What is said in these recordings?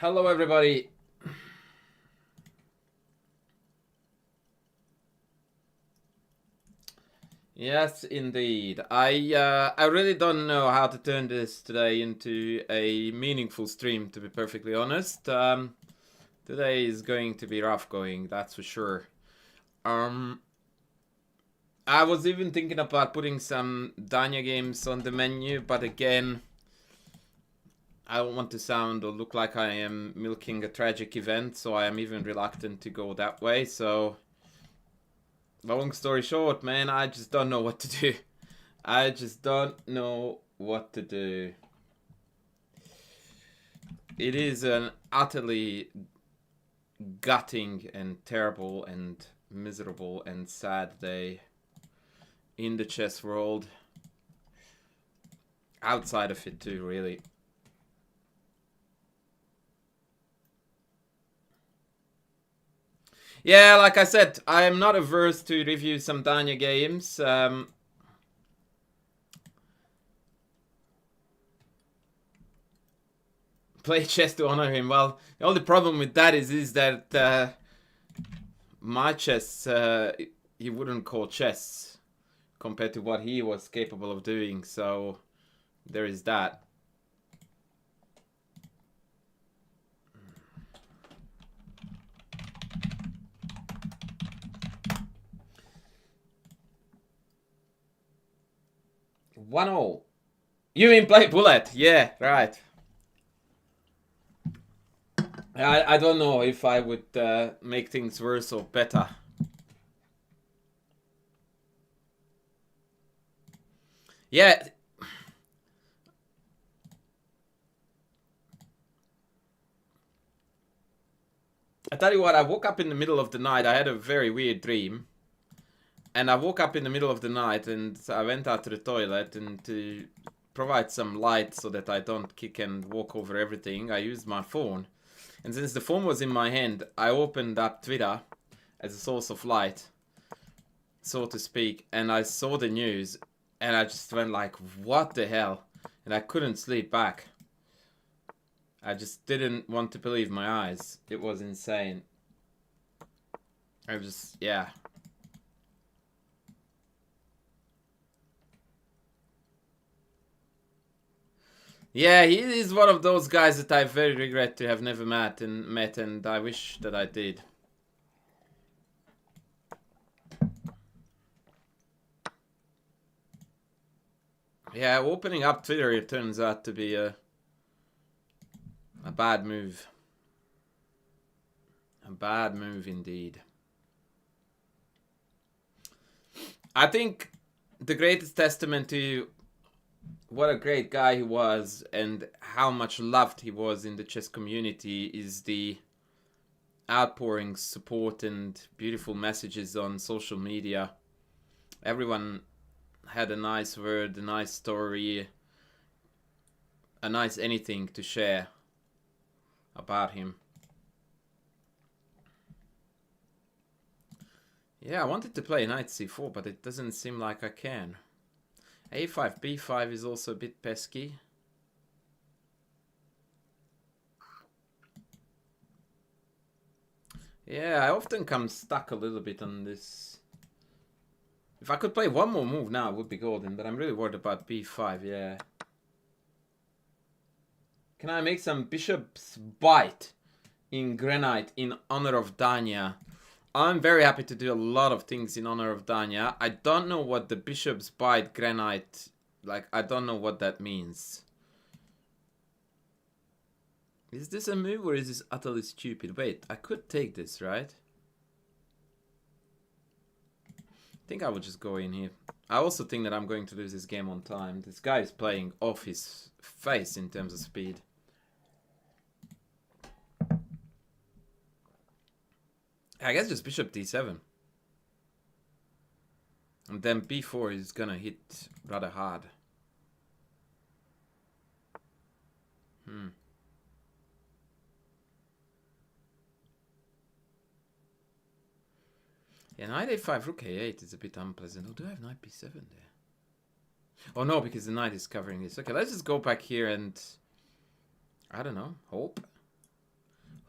Hello, everybody. Yes, indeed. I really don't know how to turn this today into a meaningful stream, to be perfectly honest. Today is going to be rough going, that's for sure. I was even thinking about putting some Dania games on the menu, but again, I don't want to sound or look like I am milking a tragic event, so I am even reluctant to go that way. So, long story short, man, I just don't know what to do. I just don't know what to do. It is an utterly gutting and terrible and miserable and sad day in the chess world. Outside of it too, really. Yeah, like I said, I am not averse to review some Dania games. Play chess to honor him. Well, the only problem with that is that my chess, he wouldn't call chess compared to what he was capable of doing. So there is that. One all. You mean play bullet? Yeah, right. I don't know if I would make things worse or better. Yeah. I tell you what, I woke up in the middle of the night. I had a very weird dream. And I woke up in the middle of the night and I went out to the toilet, and to provide some light so that I don't kick and walk over everything, I used my phone. And since the phone was in my hand, I opened up Twitter as a source of light, so to speak, and I saw the news and I just went like, what the hell? And I couldn't sleep back. I just didn't want to believe my eyes. It was insane. I was, yeah. Yeah, he is one of those guys that I very regret to have never met, and I wish that I did. Yeah, opening up Twitter, it turns out to be a bad move. A bad move indeed. I think the greatest testament to what a great guy he was and how much loved he was in the chess community is the outpouring support and beautiful messages on social media. Everyone had a nice word, a nice story, a nice anything to share about him. Yeah, I wanted to play knight c4, but it doesn't seem like I can. a5, b5 is also a bit pesky. Yeah, I often come stuck a little bit on this. If I could play one more move now, it would be golden, but I'm really worried about b5, yeah. Can I make some bishop's bite in granite in honor of Danya? I'm very happy to do a lot of things in honor of Danya. I don't know what the bishop's bite granite, like, I don't know what that means. Is this a move or is this utterly stupid? Wait, I could take this, right? I think I will just go in here. I also think that I'm going to lose this game on time. This guy is playing off his face in terms of speed. I guess just bishop d7. And then b4 is gonna hit rather hard. Yeah, knight a5, rook a8 is a bit unpleasant. Oh, do I have knight b7 there? Oh no, because the knight is covering this. Okay, let's just go back here and... I don't know. Hope?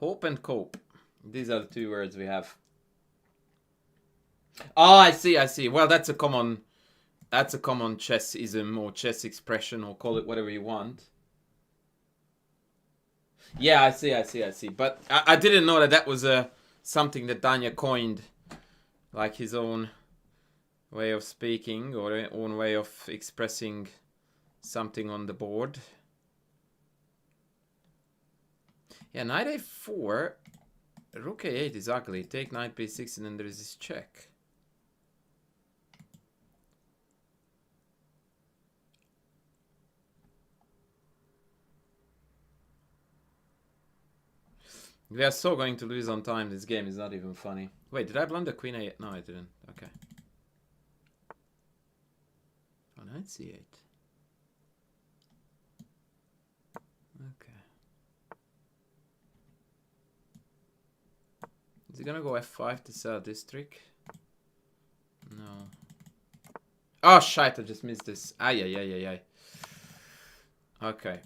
Hope and cope. These are the two words we have. Oh, I see, I see. Well, that's a common chessism or chess expression, or call it whatever you want. Yeah, I see. But I didn't know that that was something that Danya coined, like his own way of speaking or own way of expressing something on the board. Yeah, knight a4, rook a8 is ugly. Take knight b6 and then there is this check. We are so going to lose on time. This game is not even funny. Wait, did I blunder queen a8? No, I didn't. Okay. Oh, knight c8. Okay. Is he gonna go f5 to sell this trick? No. Oh, shit, I just missed this. Ay. Okay.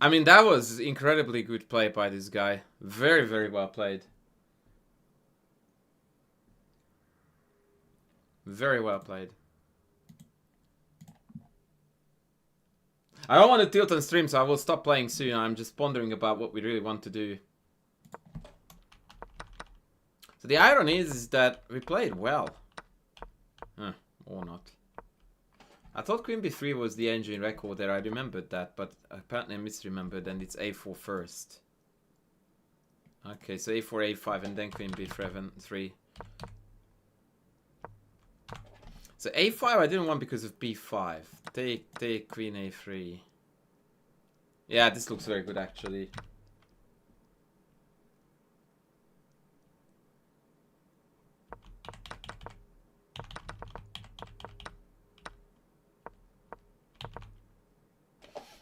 I mean, that was incredibly good play by this guy. Very, very well played. Very well played. I don't want to tilt on stream, so I will stop playing soon. I'm just pondering about what we really want to do. So the irony is that we played well. Or not. I thought queen b3 was the engine record there. I remembered that, but apparently I misremembered, and it's a4 first. Okay, so a4, a5, and then queen b3. So a5 I didn't want because of b5. Take queen a3. Yeah, this looks very good actually.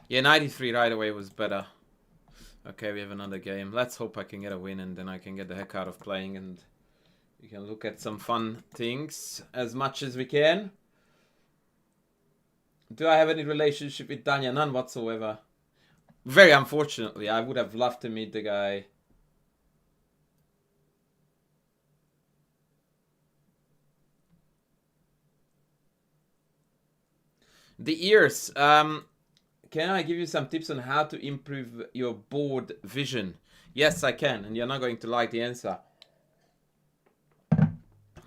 Yeah, 93 right away was better. Okay, we have another game. Let's hope I can get a win and then I can get the heck out of playing and we can look at some fun things as much as we can. Do I have any relationship with Danya? None whatsoever. Very unfortunately, I would have loved to meet the guy. The ears. Can I give you some tips on how to improve your board vision? Yes, I can, and you're not going to like the answer.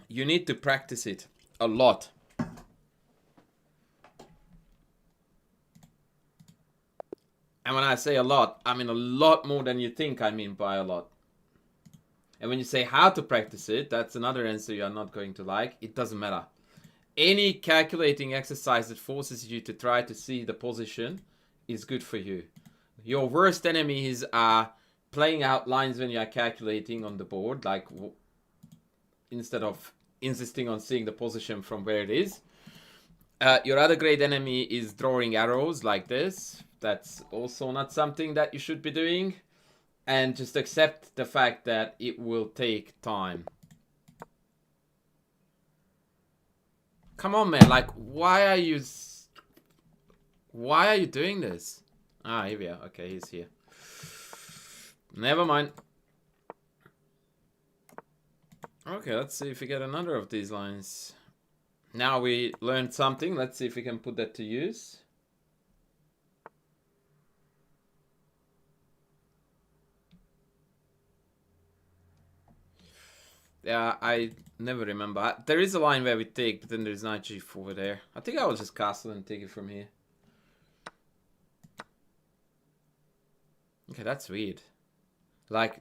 You need to practice it a lot. And when I say a lot, I mean a lot more than you think I mean by a lot. And when you say how to practice it, that's another answer you're not going to like. It doesn't matter. Any calculating exercise that forces you to try to see the position is good for you. Your worst enemies are playing out lines when you are calculating on the board, like instead of insisting on seeing the position from where it is. Your other great enemy is drawing arrows like this. That's also not something that you should be doing. And just accept the fact that it will take time. Come on, man. Like, why are you doing this? Ah, here we are. Okay, he's here. Never mind. Okay, let's see if we get another of these lines. Now we learned something. Let's see if we can put that to use. Yeah, I never remember. There is a line where we take, but then there's knight g4 over there. I think I will just castle and take it from here. Okay, that's weird. Like,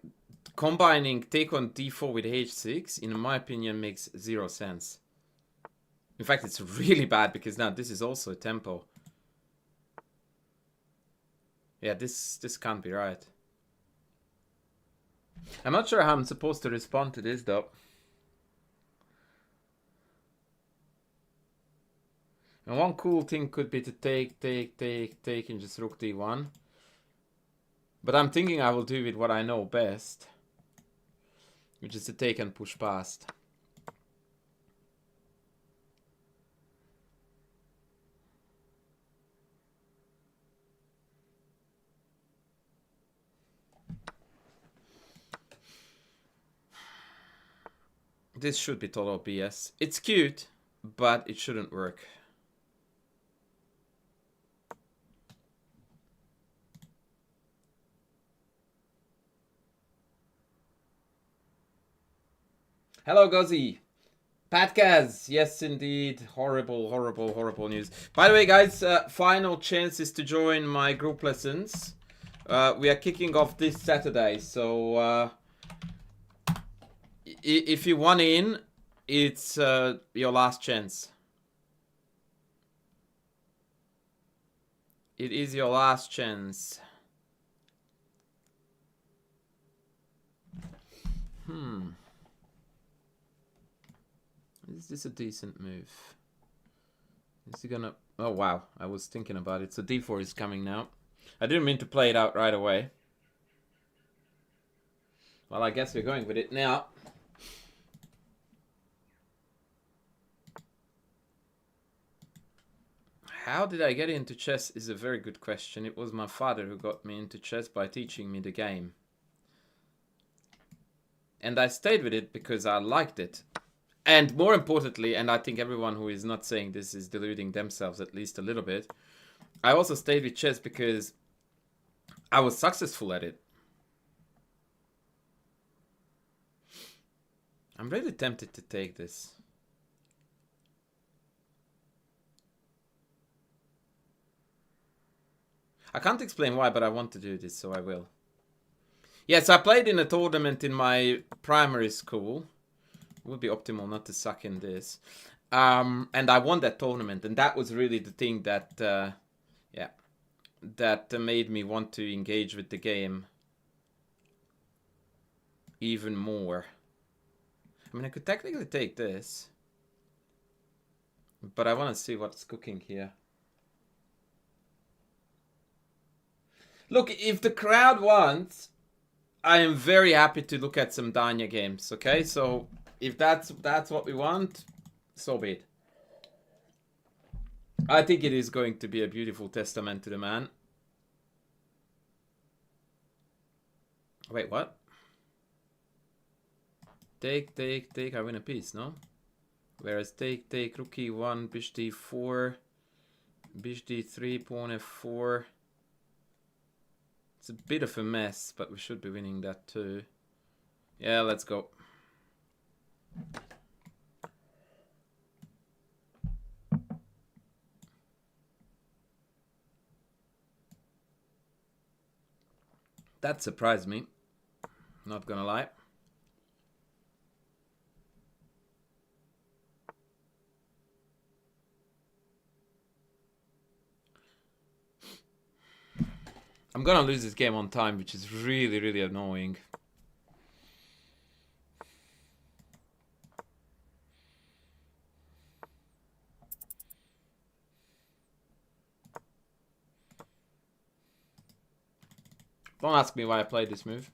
combining take on d4 with h6, in my opinion, makes 0 sense. In fact, it's really bad because now this is also a tempo. Yeah, this can't be right. I'm not sure how I'm supposed to respond to this, though. And one cool thing could be to take, and just rook d1. But I'm thinking I will do with what I know best, which is to take and push past. This should be total BS. It's cute, but it shouldn't work. Hello, Gozzy. Patkaz, yes indeed. Horrible, horrible, horrible news. By the way, guys, final chances to join my group lessons. We are kicking off this Saturday, so if you want in, it's your last chance. It is your last chance. Is this a decent move? Is he gonna... Oh, wow. I was thinking about it. So d4 is coming now. I didn't mean to play it out right away. Well, I guess we're going with it now. How did I get into chess is a very good question. It was my father who got me into chess by teaching me the game. And I stayed with it because I liked it. And more importantly, and I think everyone who is not saying this is deluding themselves at least a little bit, I also stayed with chess because I was successful at it. I'm really tempted to take this. I can't explain why, but I want to do this, so I will. Yes, I played in a tournament in my primary school. It would be optimal not to suck in this. And I won that tournament, and that was really the thing that, that made me want to engage with the game even more. I mean, I could technically take this, but I want to see what's cooking here. Look, if the crowd wants, I am very happy to look at some Danya games, okay? So if that's what we want, so be it. I think it is going to be a beautiful testament to the man. Wait, what? Take, I win a piece, no? Whereas take, rook e1, bish d4, bish d3, pawn f4. It's a bit of a mess, but we should be winning that too. Yeah, let's go. That surprised me. Not gonna lie. I'm gonna lose this game on time, which is really, really annoying. Don't ask me why I played this move.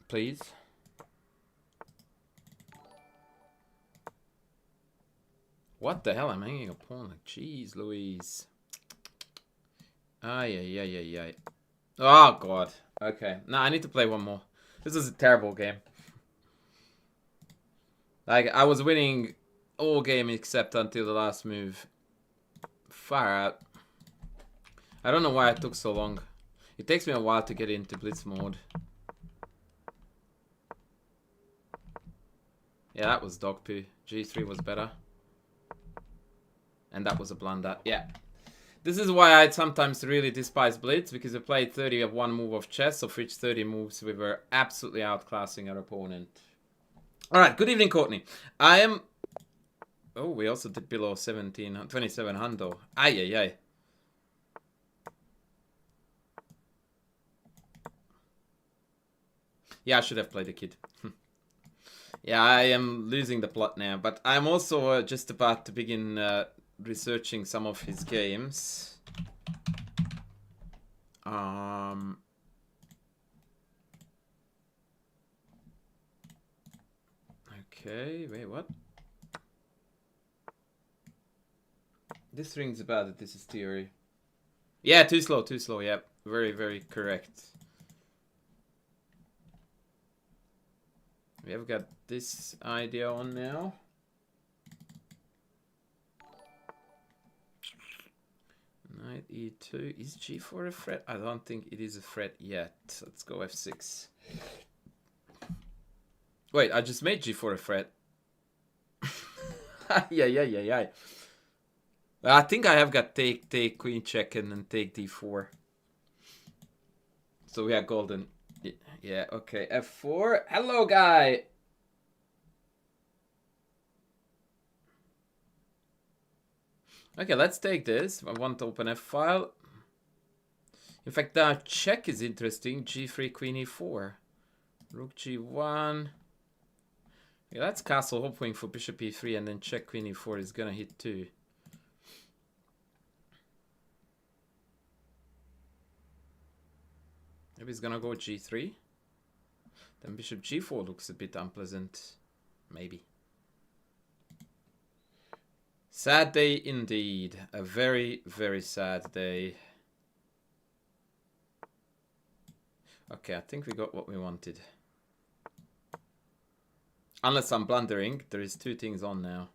Please. What the hell? I'm hanging a pawn. Like, jeez, Louise. Ay. Oh, God. Okay. No, I need to play one more. This is a terrible game. Like, I was winning all game except until the last move. Far out. I don't know why it took so long. It takes me a while to get into blitz mode. Yeah, that was dog poo. G3 was better. And that was a blunder. Yeah. This is why I sometimes really despise blitz, because we played 30 of one move of chess, of which 30 moves we were absolutely outclassing our opponent. Alright, good evening, Courtney. I am... Oh, we also did below 2700. Ay, ay, ay. Yeah, I should have played a kid. Yeah, I am losing the plot now, but I'm also just about to begin researching some of his games. Okay, wait, what? This rings a bell that this is theory. Yeah, too slow, yep. Very, very correct. We have got this idea on now. Knight e2. Is g4 a threat? I don't think it is a threat yet. Let's go f6. Wait, I just made g4 a threat. Yeah. I think I have got take, queen check, and then take d4. So we are golden. Yeah, okay. f4. Hello, guy. Okay, let's take this. I want to open f file. In fact, now check is interesting. g3, queen e4. Rook g1. Yeah, that's castle, hoping for bishop e3, and then check queen e4 is gonna hit too. Maybe he's gonna go g3. Then bishop g4 looks a bit unpleasant. Maybe. Sad day indeed. A very, very sad day. Okay, I think we got what we wanted. Unless I'm blundering, there is two things on now.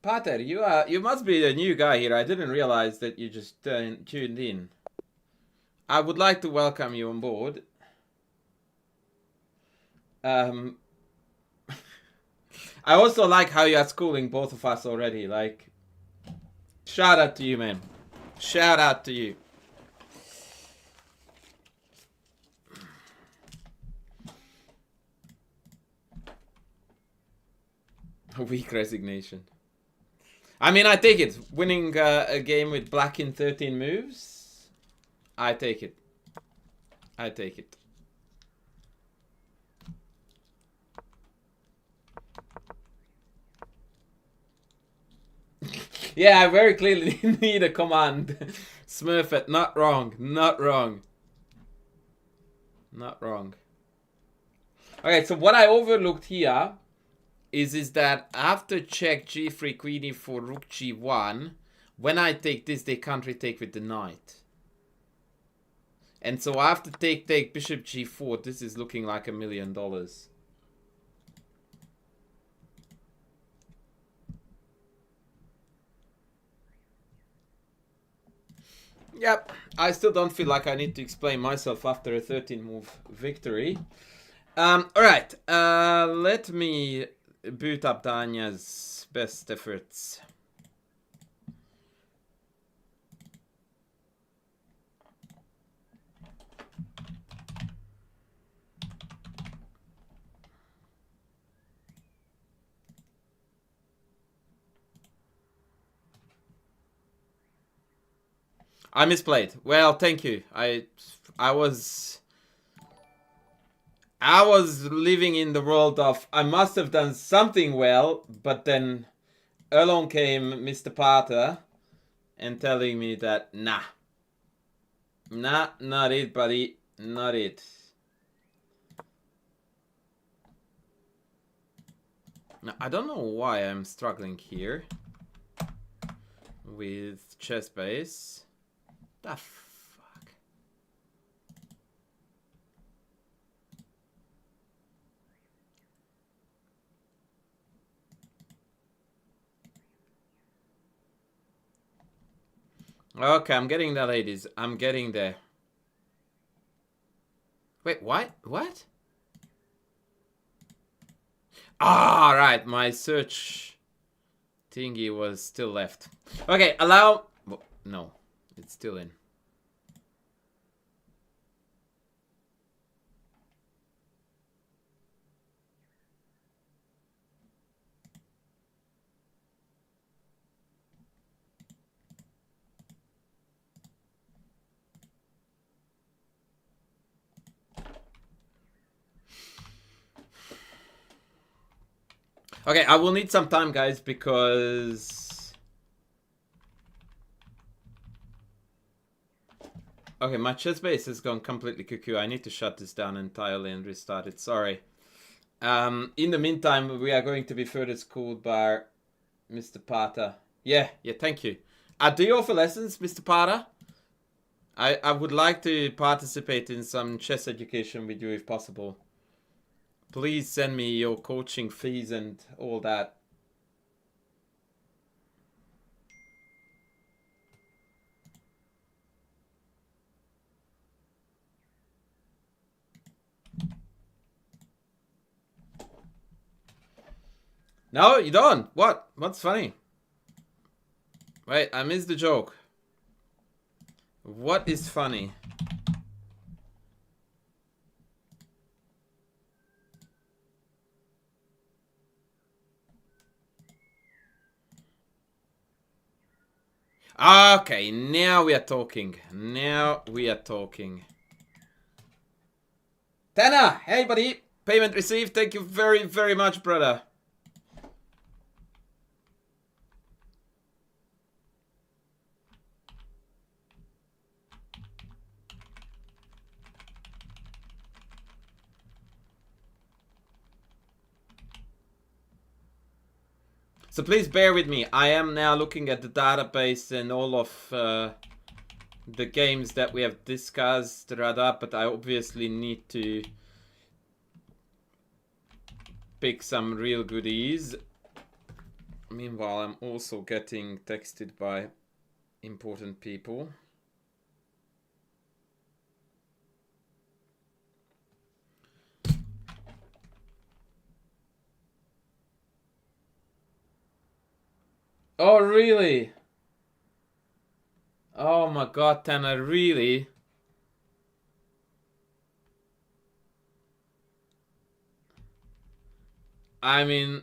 Pater, you must be a new guy here. I didn't realize that you just tuned in. I would like to welcome you on board. I also like how you are schooling both of us already. Like, shout out to you, man. Shout out to you. A weak resignation. I mean, I take it. Winning a game with black in 13 moves, I take it. I take it. Yeah, I very clearly need a command. Smurf it. Not wrong. Not wrong. Not wrong. Okay, so what I overlooked here is that after check g3 queen e4 rook g1, when I take this, they can't retake with the knight. And so after take bishop g4, this is looking like $1 million. Yep, I still don't feel like I need to explain myself after a 13-move victory. Alright, let me boot up Danya's best efforts. I misplayed. Well, thank you. I was I was living in the world of I must have done something well, but then along came Mr. Potter and telling me that nah, not it, buddy, not it. Now, I don't know why I'm struggling here with chess base. The fuck. Okay, I'm getting there, ladies. I'm getting there. Wait, what? What? Ah, right. My search thingy was still left. Okay, allow... No, it's still in. Okay, I will need some time, guys, because... Okay, my chess base has gone completely cuckoo. I need to shut this down entirely and restart it. Sorry. In the meantime, we are going to be further schooled by Mr. Pata. Yeah, thank you. Do you offer lessons, Mr. Pata? I would like to participate in some chess education with you if possible. Please send me your coaching fees and all that. No, you don't. What? What's funny? Wait, I missed the joke. What is funny? Okay, now we are talking. Now we are talking. Tana, hey buddy. Payment received. Thank you very, very much, brother. So please bear with me. I am now looking at the database and all of the games that we have discussed, Radha, but I obviously need to pick some real goodies. Meanwhile, I'm also getting texted by important people. Oh, really? Oh my god, Tana, really? I mean,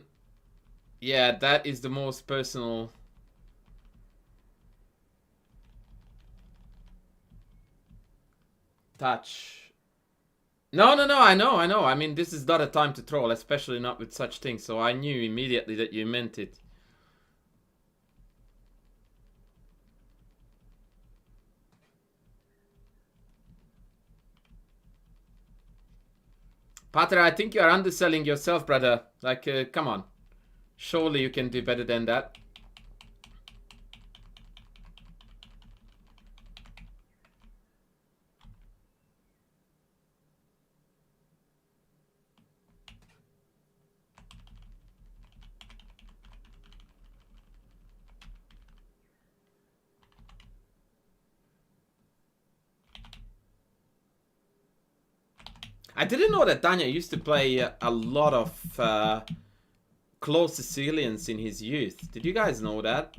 yeah, that is the most personal. Touch. No, I know. I mean, this is not a time to troll, especially not with such things, so I knew immediately that you meant it. Pater, I think you are underselling yourself, brother. Like, come on. Surely you can do better than that. I didn't know that Daniel used to play a lot of close Sicilians in his youth. Did you guys know that?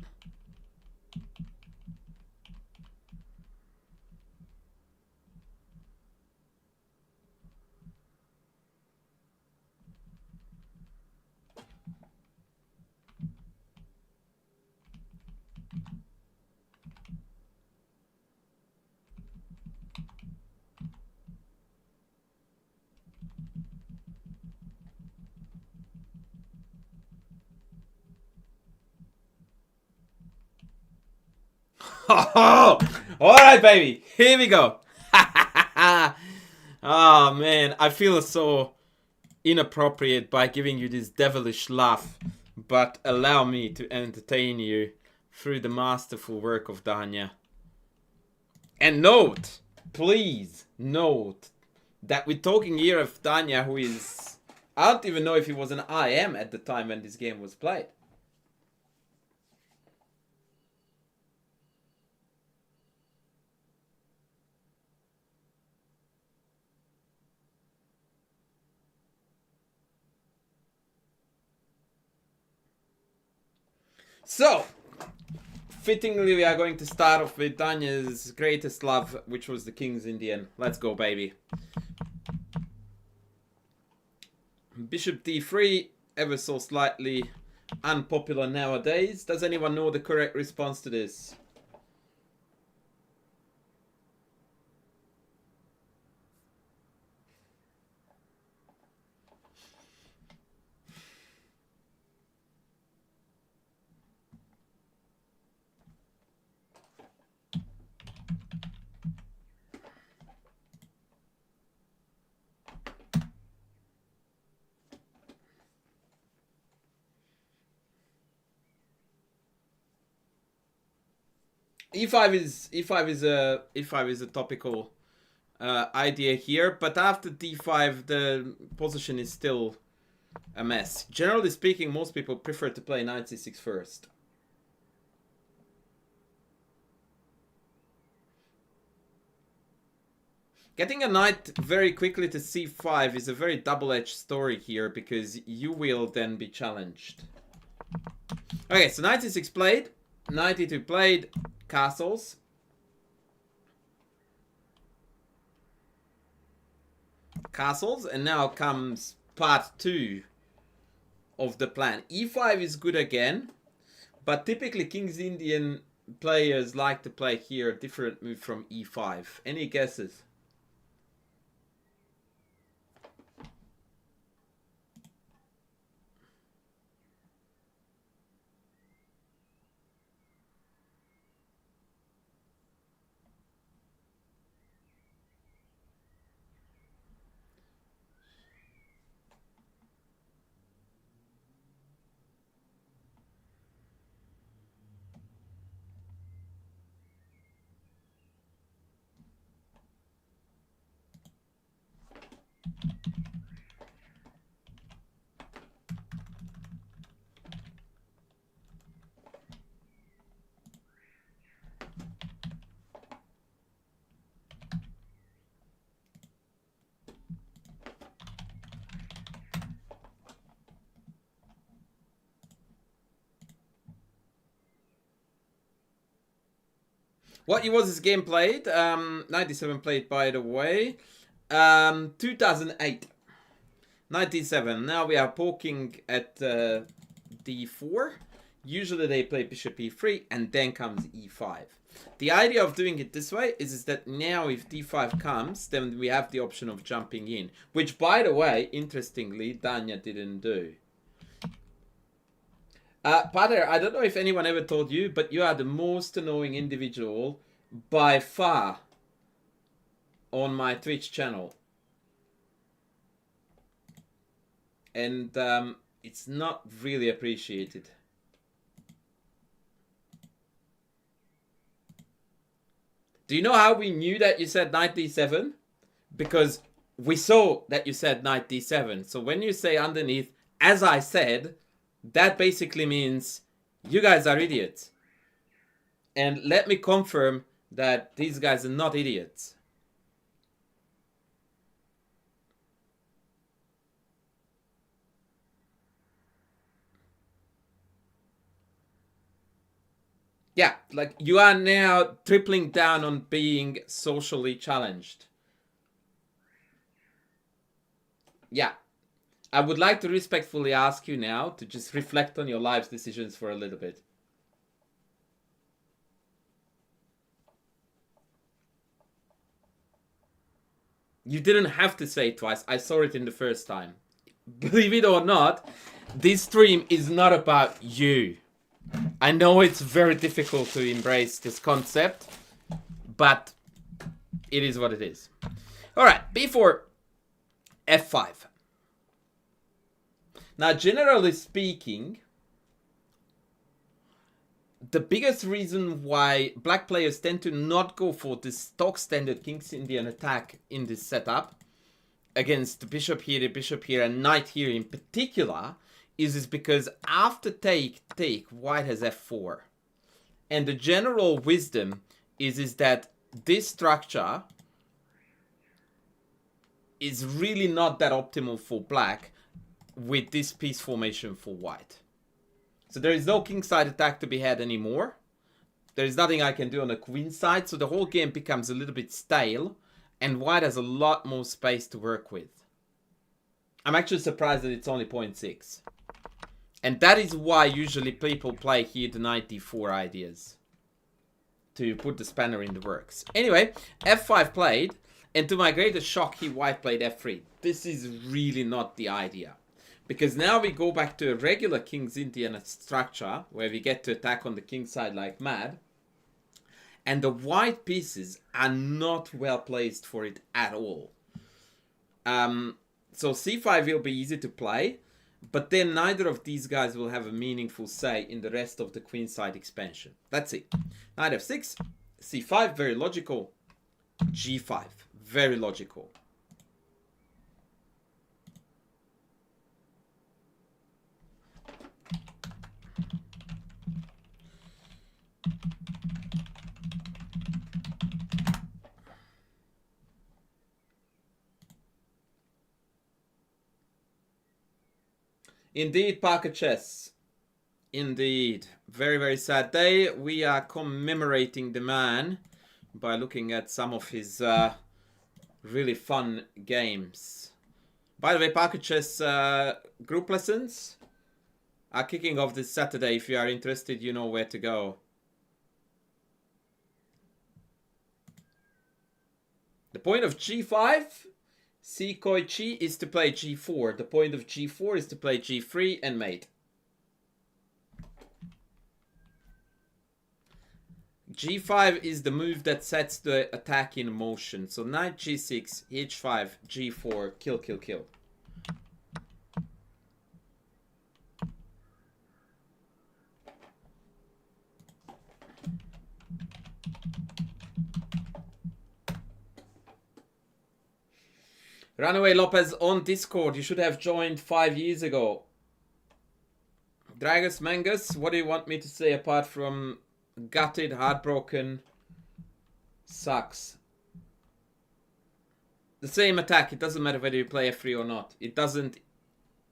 Oh, all right, baby. Here we go. Oh, man. I feel so inappropriate by giving you this devilish laugh. But allow me to entertain you through the masterful work of Danya. And note, please note, that we're talking here of Danya, who is... I don't even know if he was an IM at the time when this game was played. So, fittingly, we are going to start off with Danya's greatest love, which was the King's Indian. Let's go, baby. Bishop d3, ever so slightly unpopular nowadays. Does anyone know the correct response to this? E5 is a topical idea here, but after d5 the position is still a mess. Generally speaking, most people prefer to play knight c6 first. Getting a knight very quickly to c5 is a very double-edged story here, because you will then be challenged. Okay, so knight c6 played, knight e2 played, castles. Castles, and now comes part 2 of the plan. e5 is good again, but typically King's Indian players like to play here a different move from e5. Any guesses? What year was this game played? 97 played, by the way. 2008. 97. Now we are poking at d4. Usually they play bishop e3 and then comes e5. The idea of doing it this way is that now if d5 comes, then we have the option of jumping in. Which, by the way, interestingly, Danya didn't do. Pater, I don't know if anyone ever told you, but you are the most annoying individual by far on my Twitch channel. And it's not really appreciated. Do you know how we knew that you said knight d7? Because we saw that you said knight d7. So when you say underneath, as I said, that basically means you guys are idiots. And let me confirm that these guys are not idiots. Yeah, like you are now tripling down on being socially challenged. Yeah. I would like to respectfully ask you now to just reflect on your life's decisions for a little bit. You didn't have to say it twice. I saw it in the first time. Believe it or not, this stream is not about you. I know it's very difficult to embrace this concept, but it is what it is. Alright, b4, f5. Now, generally speaking, the biggest reason why black players tend to not go for this stock standard King's Indian attack in this setup against the bishop here, and knight here in particular is because after take, white has f4. And the general wisdom is that this structure is really not that optimal for black with this piece formation for white. So there is no kingside attack to be had anymore. There is nothing I can do on the queen side, so the whole game becomes a little bit stale, and white has a lot more space to work with. I'm actually surprised that it's only 0.6. And that is why usually people play here the knight d4 ideas, to put the spanner in the works. Anyway, f5 played, and to my greatest shock, white played f3. This is really not the idea. Because now we go back to a regular King's Indian structure, where we get to attack on the king side like mad. And the white pieces are not well placed for it at all. So c5 will be easy to play, but then neither of these guys will have a meaningful say in the rest of the queenside expansion. That's it. Knight f6, c5, very logical. g5, very logical. Indeed, Parker Chess. Indeed. Very, very sad day. We are commemorating the man by looking at some of his really fun games. By the way, Parker Chess group lessons are kicking off this Saturday. If you are interested, you know where to go. The point of g5... Seikoichi is to play g4. The point of g4 is to play g3 and mate. g5 is the move that sets the attack in motion. So knight g6, h5, g4, kill, kill, kill. Runaway Lopez on Discord. You should have joined 5 years ago. Dragus Mangus, what do you want me to say apart from gutted, heartbroken, sucks? The same attack. It doesn't matter whether you play f3 or not. It doesn't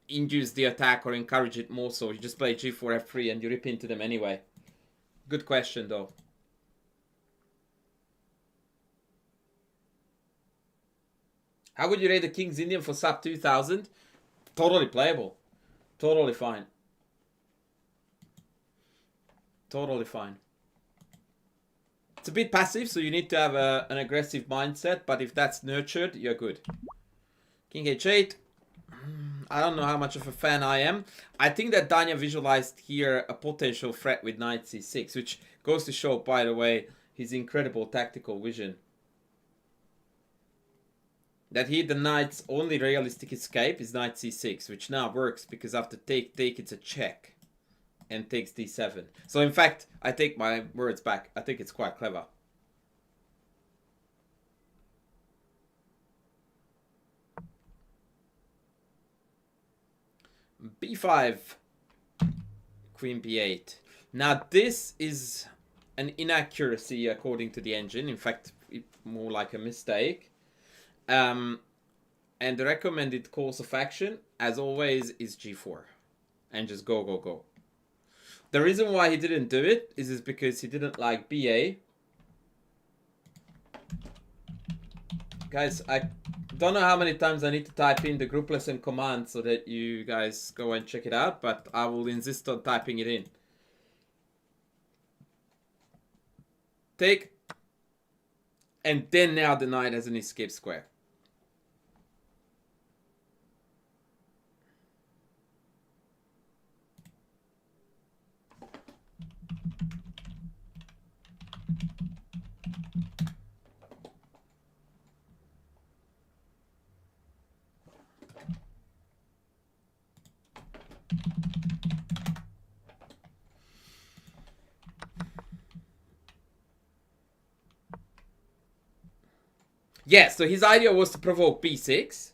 induce the attack or encourage it more so. You just play g4, f3 and you rip into them anyway. Good question though. How would you rate the King's Indian for sub 2000? Totally playable. Totally fine. Totally fine. It's a bit passive, so you need to have an aggressive mindset, but if that's nurtured, you're good. King h8. I don't know how much of a fan I am. I think that Danya visualized here a potential threat with knight c6, which goes to show, by the way, his incredible tactical vision. That here the knight's only realistic escape is knight c6, which now works because after take, it's a check. And takes d7. So in fact, I take my words back. I think it's quite clever. b5. Queen b8. Now this is an inaccuracy according to the engine. In fact, more like a mistake. And the recommended course of action, as always, is g4. And just go, go, go. The reason why he didn't do it is because he didn't like BA. Guys, I don't know how many times I need to type in the group lesson command so that you guys go and check it out, but I will insist on typing it in. Take. And then now the knight has an escape square. Yeah, so his idea was to provoke b6,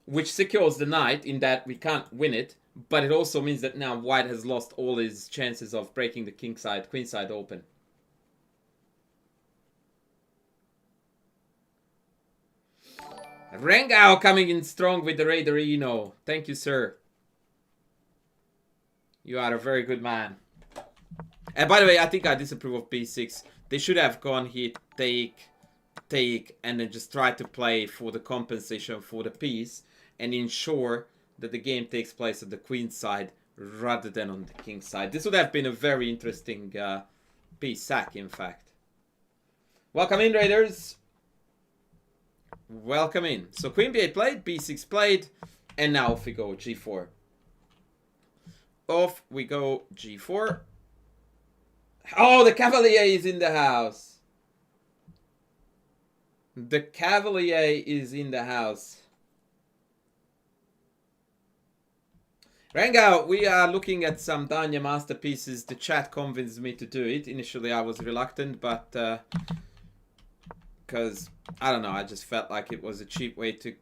which secures the knight in that we can't win it, but it also means that now white has lost all his chances of breaking the king side, queen side open. Rengao coming in strong with the Raiderino. Thank you, sir. You are a very good man. And by the way, I think I disapprove of b6. They should have gone here, take, and then just try to play for the compensation for the piece and ensure that the game takes place at the queen side rather than on the king side. This would have been a very interesting piece sack, in fact. Welcome in, Raiders. Welcome in. So queen b8 played, b6 played, and now off we go, g4. Off we go, g4. Oh, the Cavalier is in the house. The Cavalier is in the house. Rengao, we are looking at some Danya masterpieces. The chat convinced me to do it. Initially, I was reluctant, but because, I don't know, I just felt like it was a cheap way to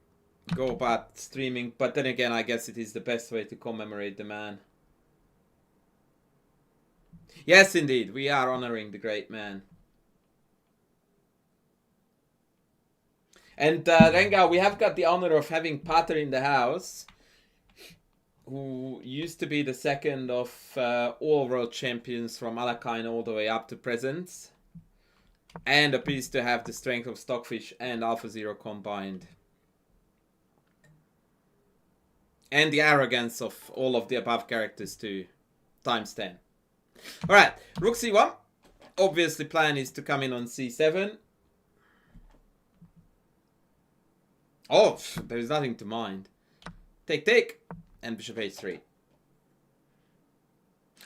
go about streaming. But then again, I guess it is the best way to commemorate the man. Yes, indeed, we are honoring the great man. And Rengao, we have got the honor of having Pater in the house, who used to be the second of all world champions from Alakine all the way up to present. And appears to have the strength of Stockfish and AlphaZero combined. And the arrogance of all of the above characters too, times 10. Alright, Rook C1. Obviously plan is to come in on C7. Oh, there's nothing to mind. Take, and Bishop H3.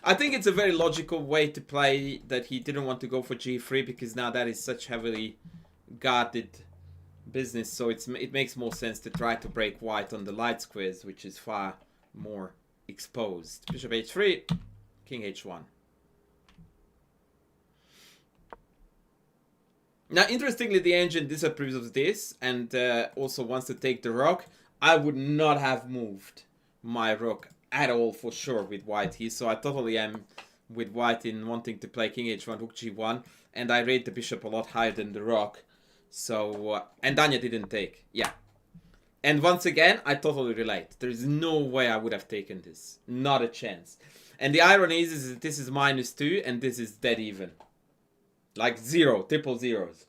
I think it's a very logical way to play that he didn't want to go for G3 because now that is such heavily guarded business. So it makes more sense to try to break white on the light squares, which is far more exposed. Bishop H3, King H1. Now, interestingly, the engine disapproves of this and also wants to take the rook. I would not have moved my rook at all for sure with white here. So I totally am with white in wanting to play King H1, Rook G1. And I rate the bishop a lot higher than the rook. So, and Danya didn't take. Yeah. And once again, I totally relate. There is no way I would have taken this. Not a chance. And the irony is that this is -2 and this is dead even. Like zero, triple zeros.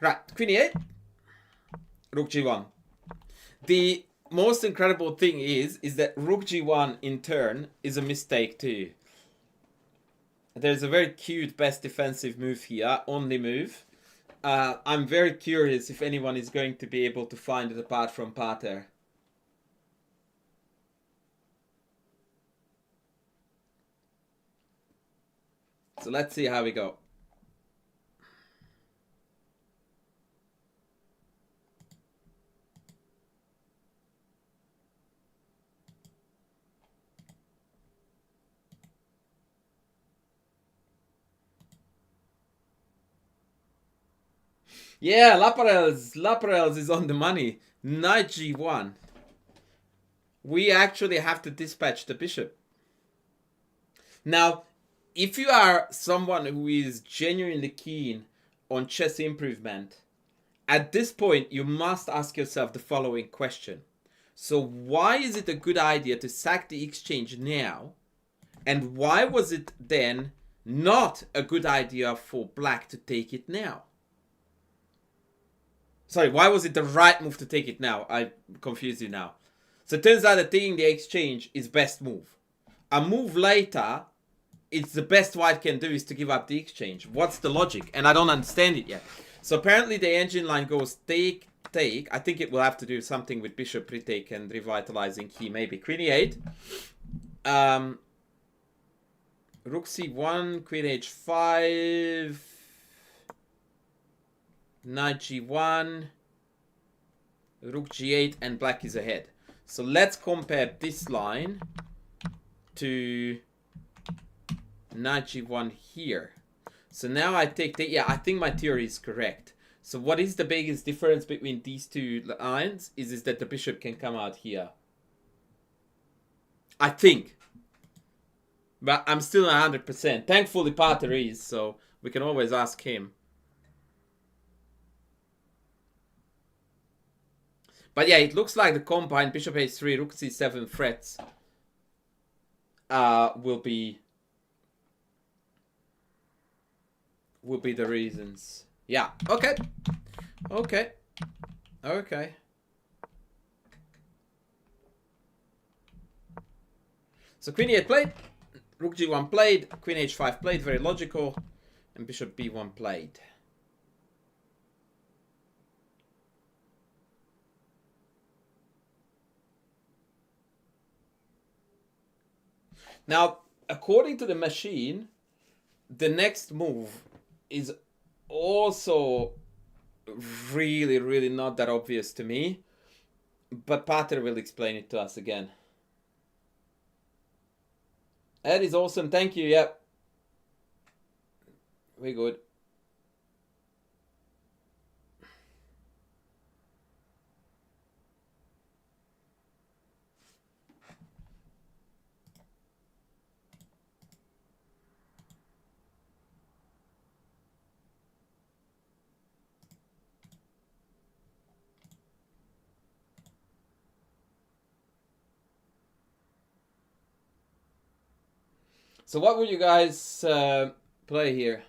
Right, Queen E8, Rook G1. The most incredible thing is that Rook G1 in turn is a mistake too. There's a very cute best defensive move here, only move. I'm very curious if anyone is going to be able to find it apart from Pater. So let's see how we go. Yeah, Laparels is on the money. Knight G1. We actually have to dispatch the bishop. Now, if you are someone who is genuinely keen on chess improvement, at this point you must ask yourself the following question. So why is it a good idea to sack the exchange now? And why was it then not a good idea for black to take it now? Sorry, why was it the right move to take it now? I confused you now. So it turns out that taking the exchange is best move. A move later, it's the best white can do is to give up the exchange. What's the logic? And I don't understand it yet. So apparently the engine line goes take, take. I think it will have to do something with bishop retake and revitalizing key, maybe. Queen e8. Rook c1, queen h5, knight g1, rook g8, and black is ahead. So let's compare this line to knight g1 here. So now I take the... Yeah, I think my theory is correct. So what is the biggest difference between these two lines is that the bishop can come out here. I think. But I'm still 100%. Thankfully, Pater is, so we can always ask him. But yeah, it looks like the combined bishop h3, rook c7 threats will be the reasons. Yeah. Okay. Okay. Okay. So queen e8 played, rook g1 played, queen h5 played, very logical, and bishop b1 played. Now, according to the machine, the next move is also really, really not that obvious to me. But Pater will explain it to us again. That is awesome. Thank you. Yep. Very good. So what would you guys play here?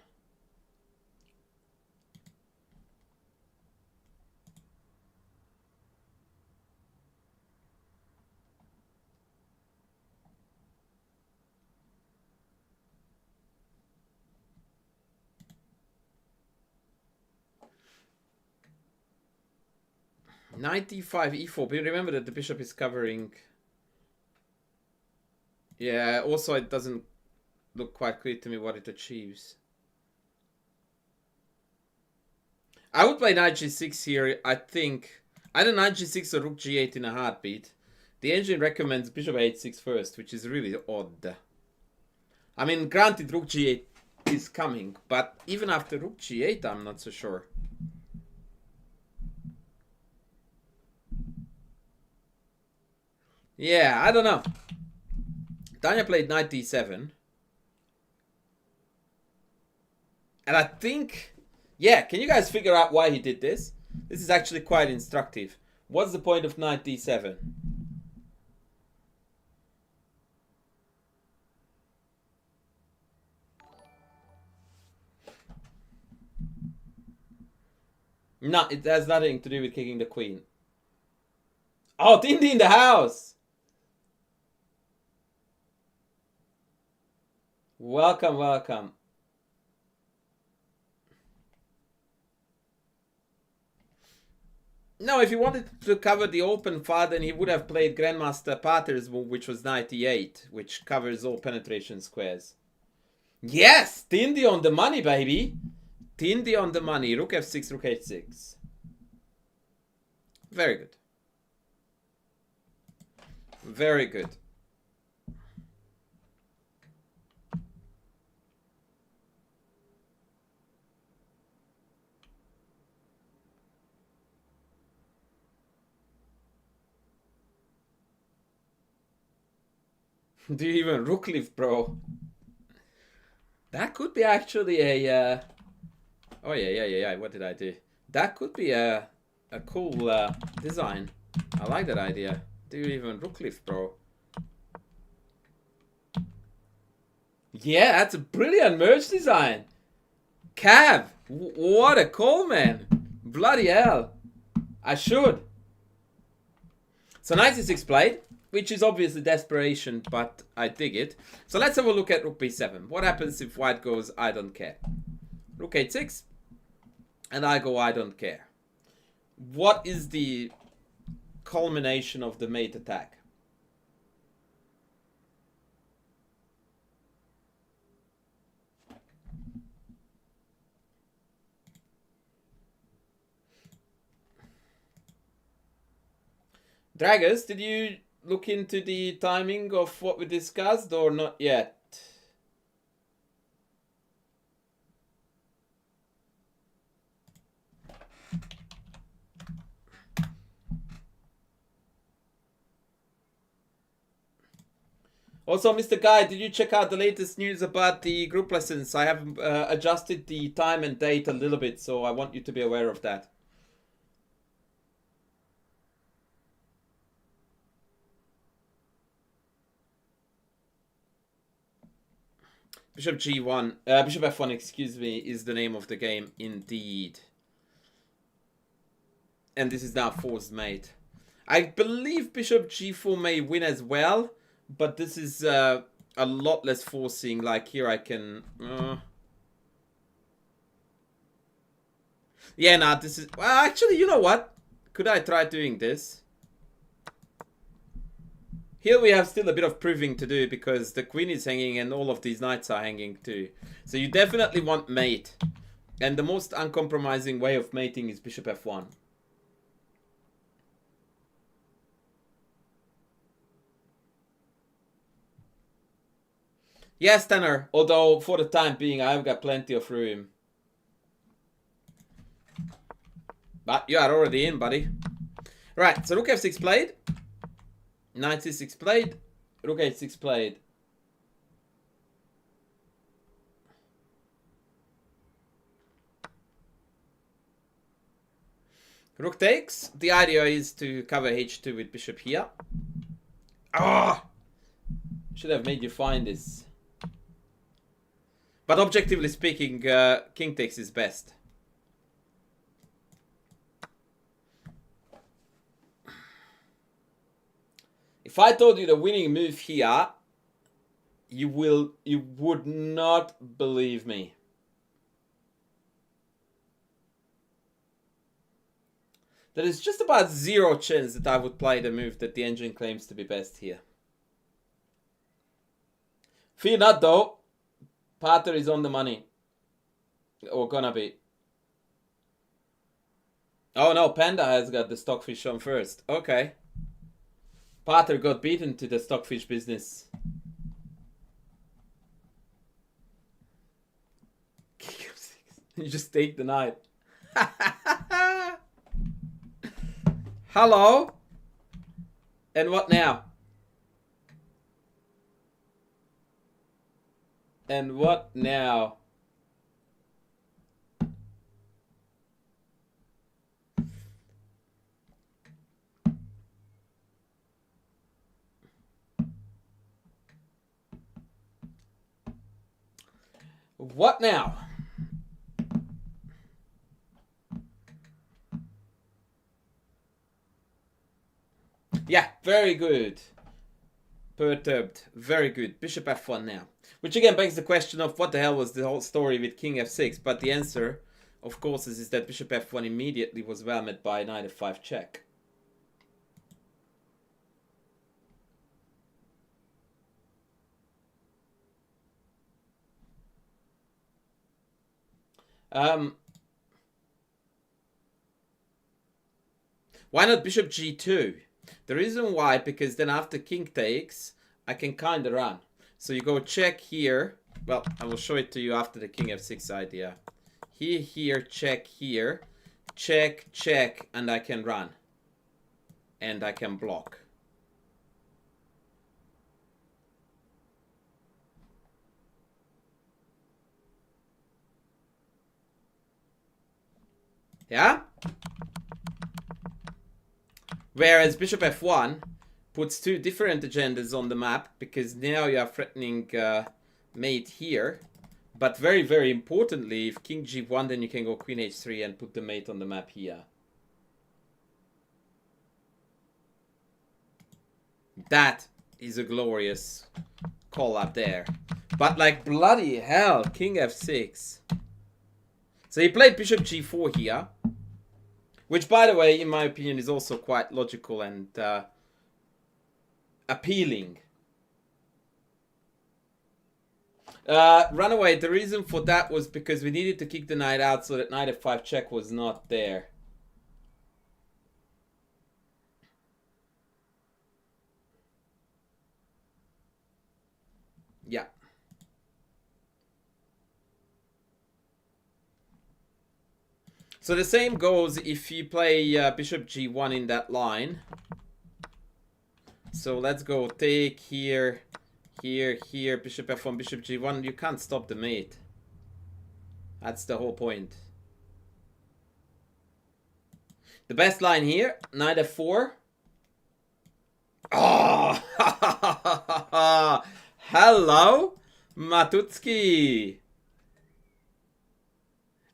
Knight d5, e4. But remember that the bishop is covering. Yeah, also it doesn't look quite clear to me what it achieves. I would play knight g6 here. I think either knight g6 or rook g8 in a heartbeat. The engine recommends bishop h6 first, which is really odd. I mean, granted, rook g8 is coming, but even after rook g8, I'm not so sure. Yeah, I don't know. Tanya played knight d7. And I think... Yeah, can you guys figure out why he did this? This is actually quite instructive. What's the point of knight d7? No, it has nothing to do with kicking the queen. Oh, Tindy in the house! Welcome, welcome. No, if he wanted to cover the open file, then he would have played Grandmaster Pater's move, which was knight e8, which covers all penetration squares. Yes! Tindy on the money, baby! Tindy on the money. Rook f6, rook h6. Very good. Very good. Do you even rook lift, bro? That could be actually a... Oh, yeah. What did I do? That could be a cool design. I like that idea. Do you even rook lift, bro? Yeah, that's a brilliant merge design. Cav, what a call, man. Bloody hell. I should. So knight c6 played, which is obviously desperation, but I dig it. So let's have a look at rook b7. What happens if white goes, I don't care? Rook h6, and I go, I don't care. What is the culmination of the mate attack? Draggers, did you look into the timing of what we discussed or not yet? Also, Mr. Guy, did you check out the latest news about the group lessons? I have adjusted the time and date a little bit, so I want you to be aware of that. Bishop G1, Bishop F1, excuse me, is the name of the game indeed. And this is now forced mate. I believe Bishop G4 may win as well, but this is a lot less forcing. Like here I can... Yeah, nah, this is... Well, actually, you know what? Could I try doing this? Here we have still a bit of proving to do because the queen is hanging and all of these knights are hanging too. So you definitely want mate. And the most uncompromising way of mating is Bishop F1. Yes, Tanner. Although for the time being I've got plenty of room. But you are already in, buddy. Right, so Rook F6 played. Knight C6 played. Rook H6 played. Rook takes. The idea is to cover H2 with bishop here. Ah! Should have made you find this. But objectively speaking, king takes is best. If I told you the winning move here, you would not believe me. There is just about 0 chance that I would play the move that the engine claims to be best here. Fear not though. Pater is on the money. Or gonna be. Oh no, Panda has got the stockfish on first. Okay. Pater got beaten to the stockfish business. You just take the knight. Hello? And what now? And what now? What now? Yeah, very good. Perturbed. Very good. Bishop F1 now. Which again begs the question of what the hell was the whole story with King F6. But the answer, of course, is that Bishop F1 immediately was well met by Knight F5 check. Why not Bishop G2? The reason why, because then after King takes, I can kind of run. So you go check here. Well, I will show it to you after the King F6 idea. Here, check here. Check, check, and I can run. And I can block. Yeah? Whereas Bishop F1 puts 2 different agendas on the map, because now you are threatening mate here. But very, very importantly, if King G1, then you can go Queen H3 and put the mate on the map here. That is a glorious call up there. But like bloody hell, king f6. So he played bishop g4 here. Which, by the way, in my opinion, is also quite logical and appealing. Runaway, the reason for that was because we needed to kick the knight out so that knight f5 check was not there. Yeah. So the same goes if you play bishop g1 in that line. So let's go take here, here, here, bishop f1, bishop g1. You can't stop the mate. That's the whole point. The best line here, knight f4. Oh! Hello, Matutsky.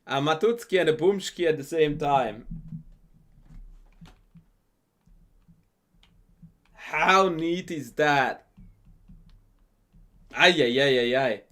A Matutsky and a Bumsky at the same time. How neat is that? Ay, ay, ay, ay, ay.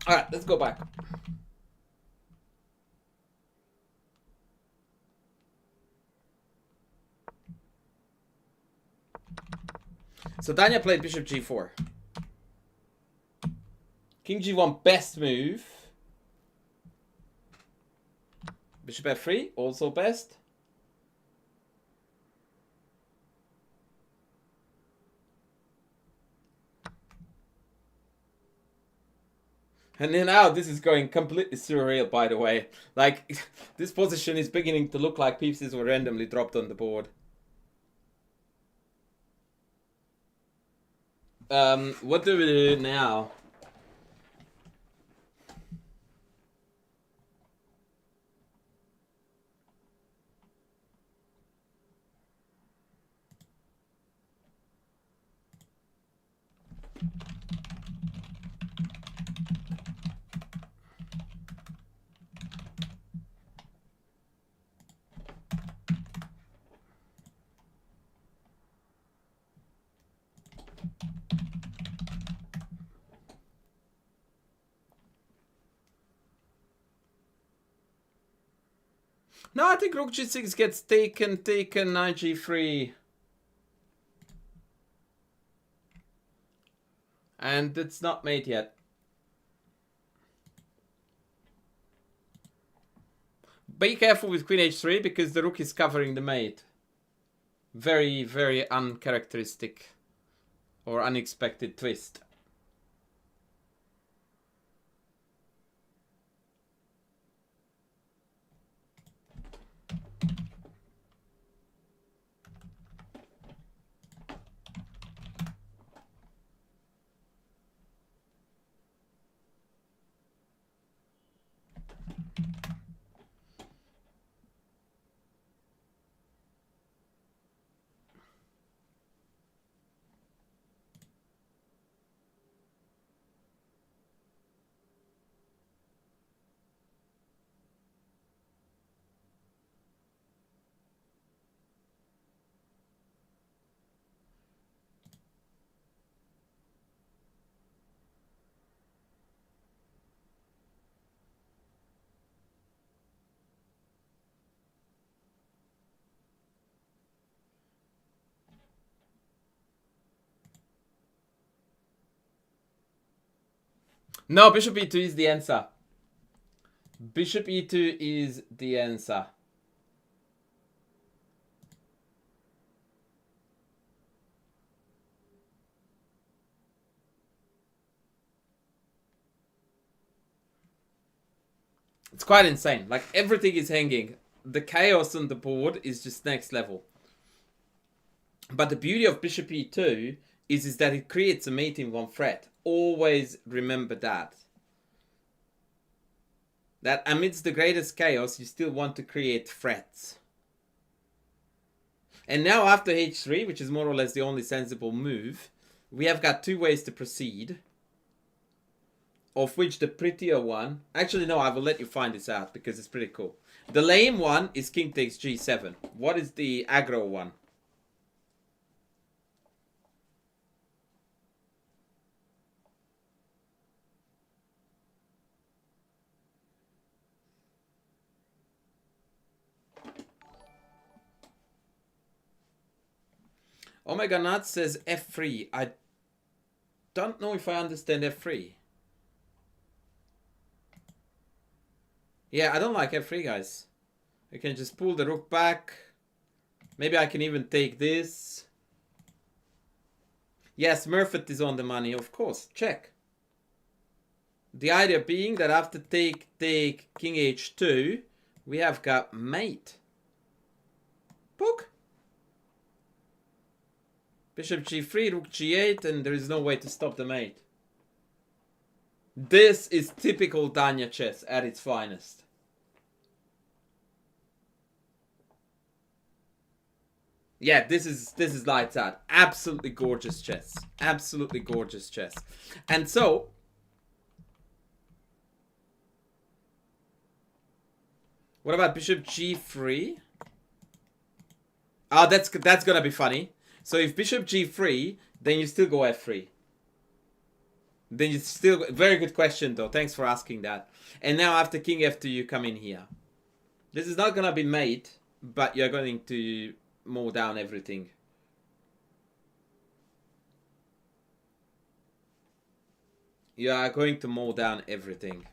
Alright, let's go back. So Daniel played bishop g4. King g1, best move. Bishop f3, also best. And then now this is going completely surreal, by the way. Like, this position is beginning to look like pieces were randomly dropped on the board. What do we do now? No, I think rook g6 gets taken, knight g3. And it's not made yet. Be careful with queen h3 because the rook is covering the mate. Very, very uncharacteristic or unexpected twist. No, bishop e2 is the answer. Bishop e2 is the answer. It's quite insane. Like, everything is hanging. The chaos on the board is just next level. But the beauty of bishop e2 is that it creates a mate in one threat. Always remember that. That amidst the greatest chaos, you still want to create threats. And now after h3, which is more or less the only sensible move, we have got two ways to proceed. Of which the prettier one... Actually, no, I will let you find this out because it's pretty cool. The lame one is king takes g7. What is the aggro one? Omega Nut says f3. I don't know if I understand f3. Yeah, I don't like f3, guys. I can just pull the rook back. Maybe I can even take this. Yes, Murphet is on the money, of course. Check. The idea being that after take king h2, we have got mate. Book. Bishop g3, rook g8, and there is no way to stop the mate. This is typical Danya chess at its finest. Yeah, this is lights out. Absolutely gorgeous chess. Absolutely gorgeous chess. And so, what about bishop g3? Oh, that's gonna be funny. So if bishop g3, then you still go f3. Then you still... Very good question, though. Thanks for asking that. And now after king f2, you come in here. This is not gonna be mate, but you're going to mow down everything. You are going to mow down everything.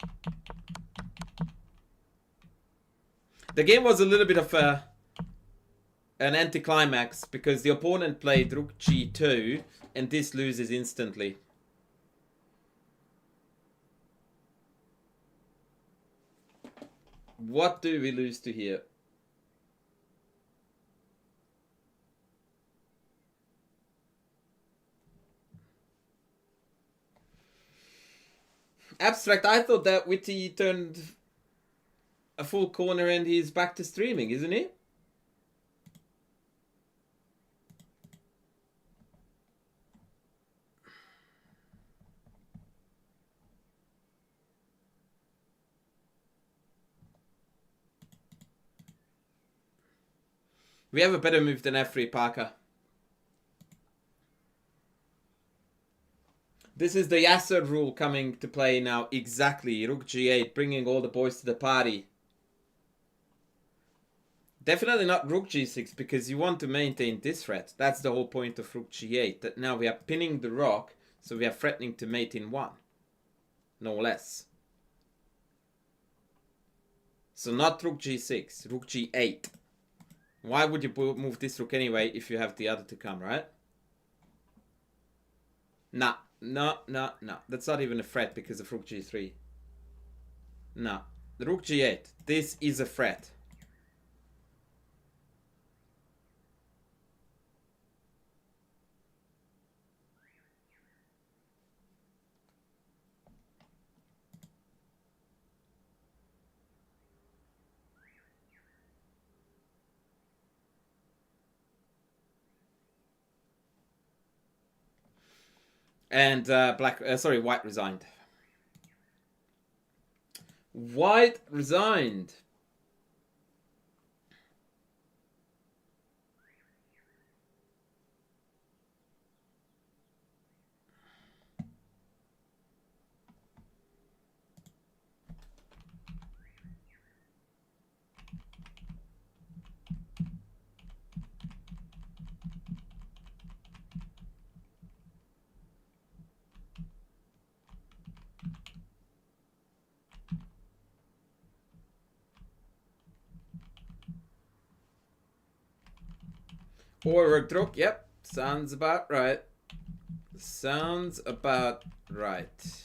The game was a little bit of an anticlimax because the opponent played rook g2 and this loses instantly. What do we lose to here? Abstract, I thought that Witty turned a full corner and he's back to streaming, isn't he? We have a better move than f3, Parker. This is the Yasser rule coming to play now. Exactly. Rook g8, bringing all the boys to the party. Definitely not rook g6, because you want to maintain this threat. That's the whole point of rook g8. That now we are pinning the rook, so we are threatening to mate in one. No less. So not rook g6, rook g8. Why would you move this rook anyway if you have the other to come, right? Nah. No. That's not even a threat because of rook g3. No. The rook g8. This is a threat. And White resigned. White resigned. Forward rook, yep. Sounds about right. Sounds about right.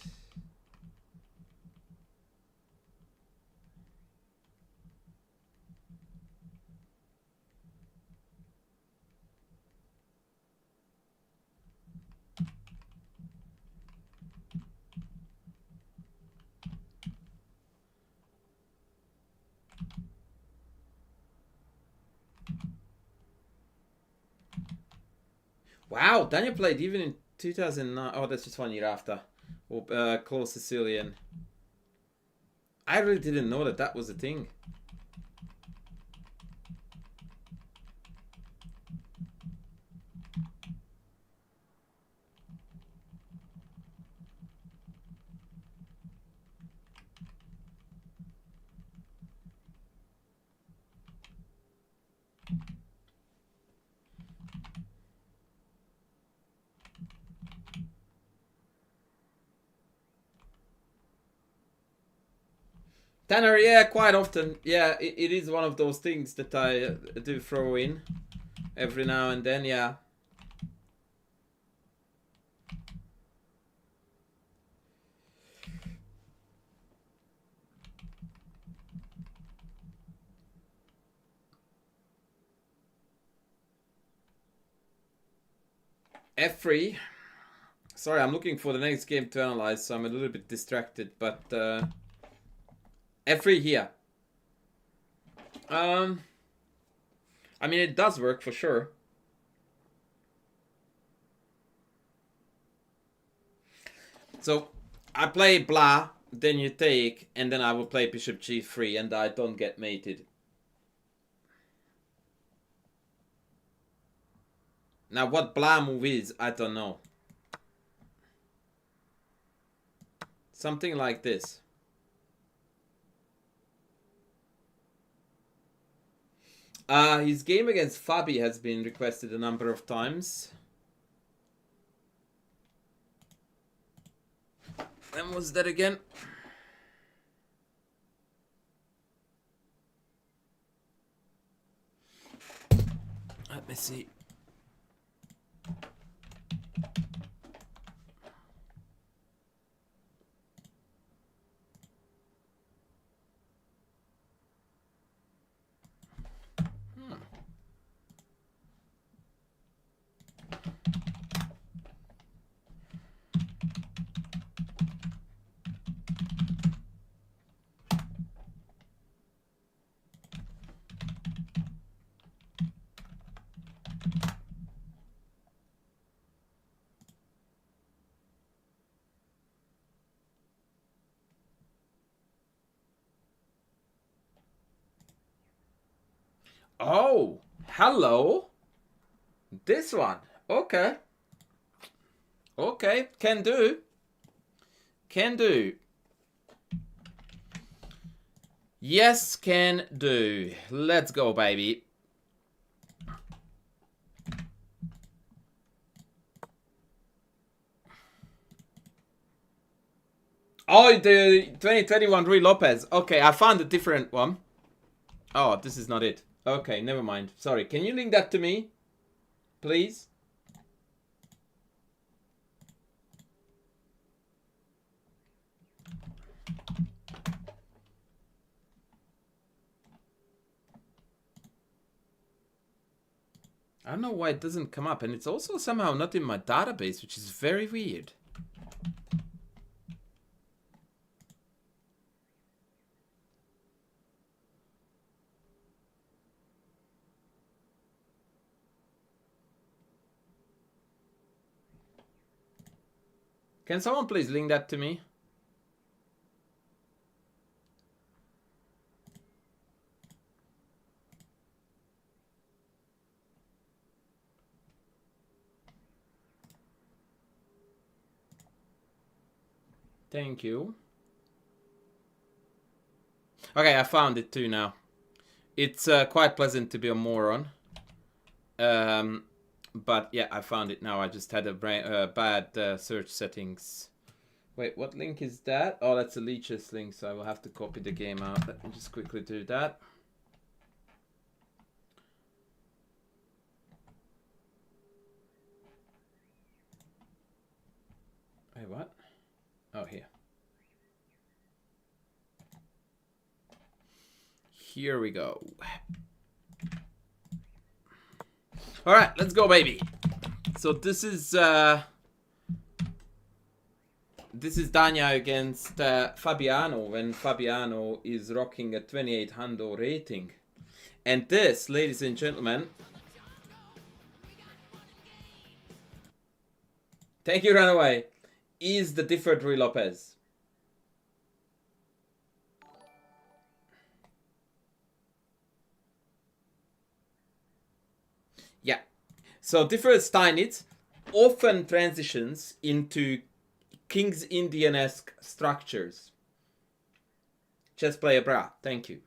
Wow, Daniel played even in 2009. Oh, that's just 1 year after. Close Sicilian. I really didn't know that that was a thing. Tanner, yeah, quite often. Yeah, it is one of those things that I do throw in every now and then, yeah. F3. Sorry, I'm looking for the next game to analyze, so I'm a little bit distracted, but F3 here. I mean, it does work for sure. So, I play blah, then you take, and then I will play bishop g3, and I don't get mated. Now, what blah move is, I don't know. Something like this. His game against Fabi has been requested a number of times. When was that again? Let me see. Oh, hello. This one. Okay. Okay, can do. Can do. Yes, can do. Let's go, baby. Oh, the 2021 Rui Lopez. Okay, I found a different one. Oh, this is not it. Okay, never mind. Sorry. Can you link that to me? Please? I don't know why it doesn't come up, and it's also somehow not in my database, which is very weird. Can someone please link that to me? Thank you. Okay, I found it too now. It's quite pleasant to be a moron. But yeah, I found it now. I just had a bad search settings. Wait, what link is that? Oh, that's a Leech's link, so I will have to copy the game out. Let me just quickly do that. Wait, what? Oh, here. Here we go. All right, let's go, baby. So this is Dania against Fabiano when Fabiano is rocking a 28 hundo rating. And this, ladies and gentlemen, Thank you, Runaway. Is the different Rui Lopez. Yeah. So different Steinitz often transitions into King's Indian-esque structures. Chess player Bra, thank you.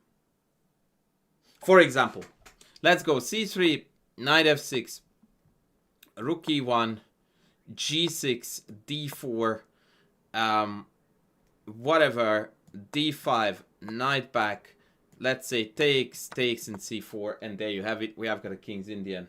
For example, let's go c3, knight f6, rook e1, g6, d4, whatever, d5, knight back, let's say takes in c4, and there you have it. We have got a King's Indian.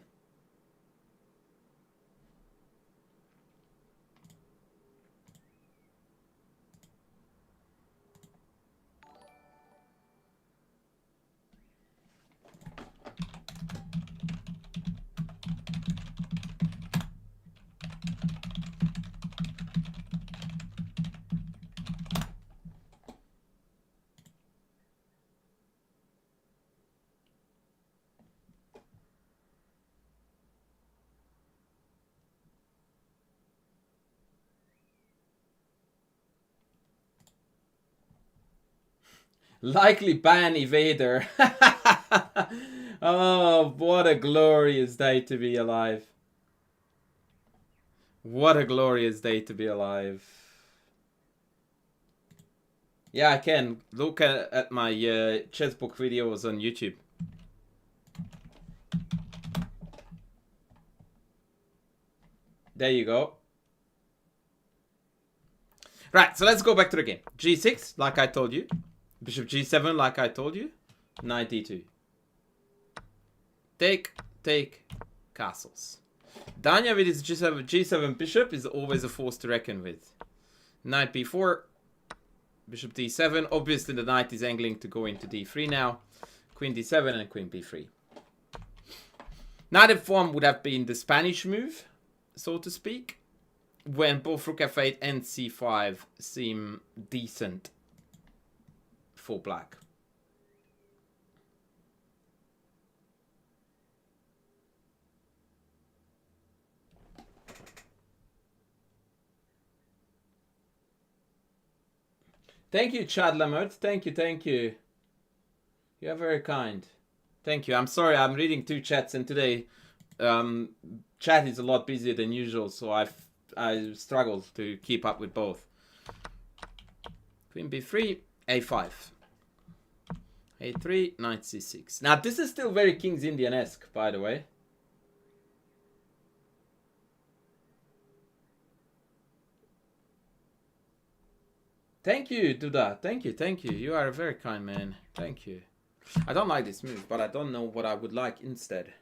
Likely ban evader. Oh, what a glorious day to be alive. What a glorious day to be alive. Yeah, I can. Look at my chess book videos on YouTube. There you go. Right, so let's go back to the game. G6, like I told you. Bishop G7, like I told you. Knight D2. Take, castles. Danya with his G7 bishop is always a force to reckon with. Knight B4. Bishop D7. Obviously the knight is angling to go into D3 now. Queen D7 and Queen B3. Knight F1 would have been the Spanish move, so to speak, when both Rook F8 and C5 seem decent for black. Thank you, Chad Lamert. Thank you. You are very kind. Thank you. I'm sorry, I'm reading two chats, and today chat is a lot busier than usual, so I struggled to keep up with both. Queen B3, A5. A3, Knight C6. Now, this is still very King's Indian-esque, by the way. Thank you, Duda. Thank you. You are a very kind man. Thank you. I don't like this move, but I don't know what I would like instead.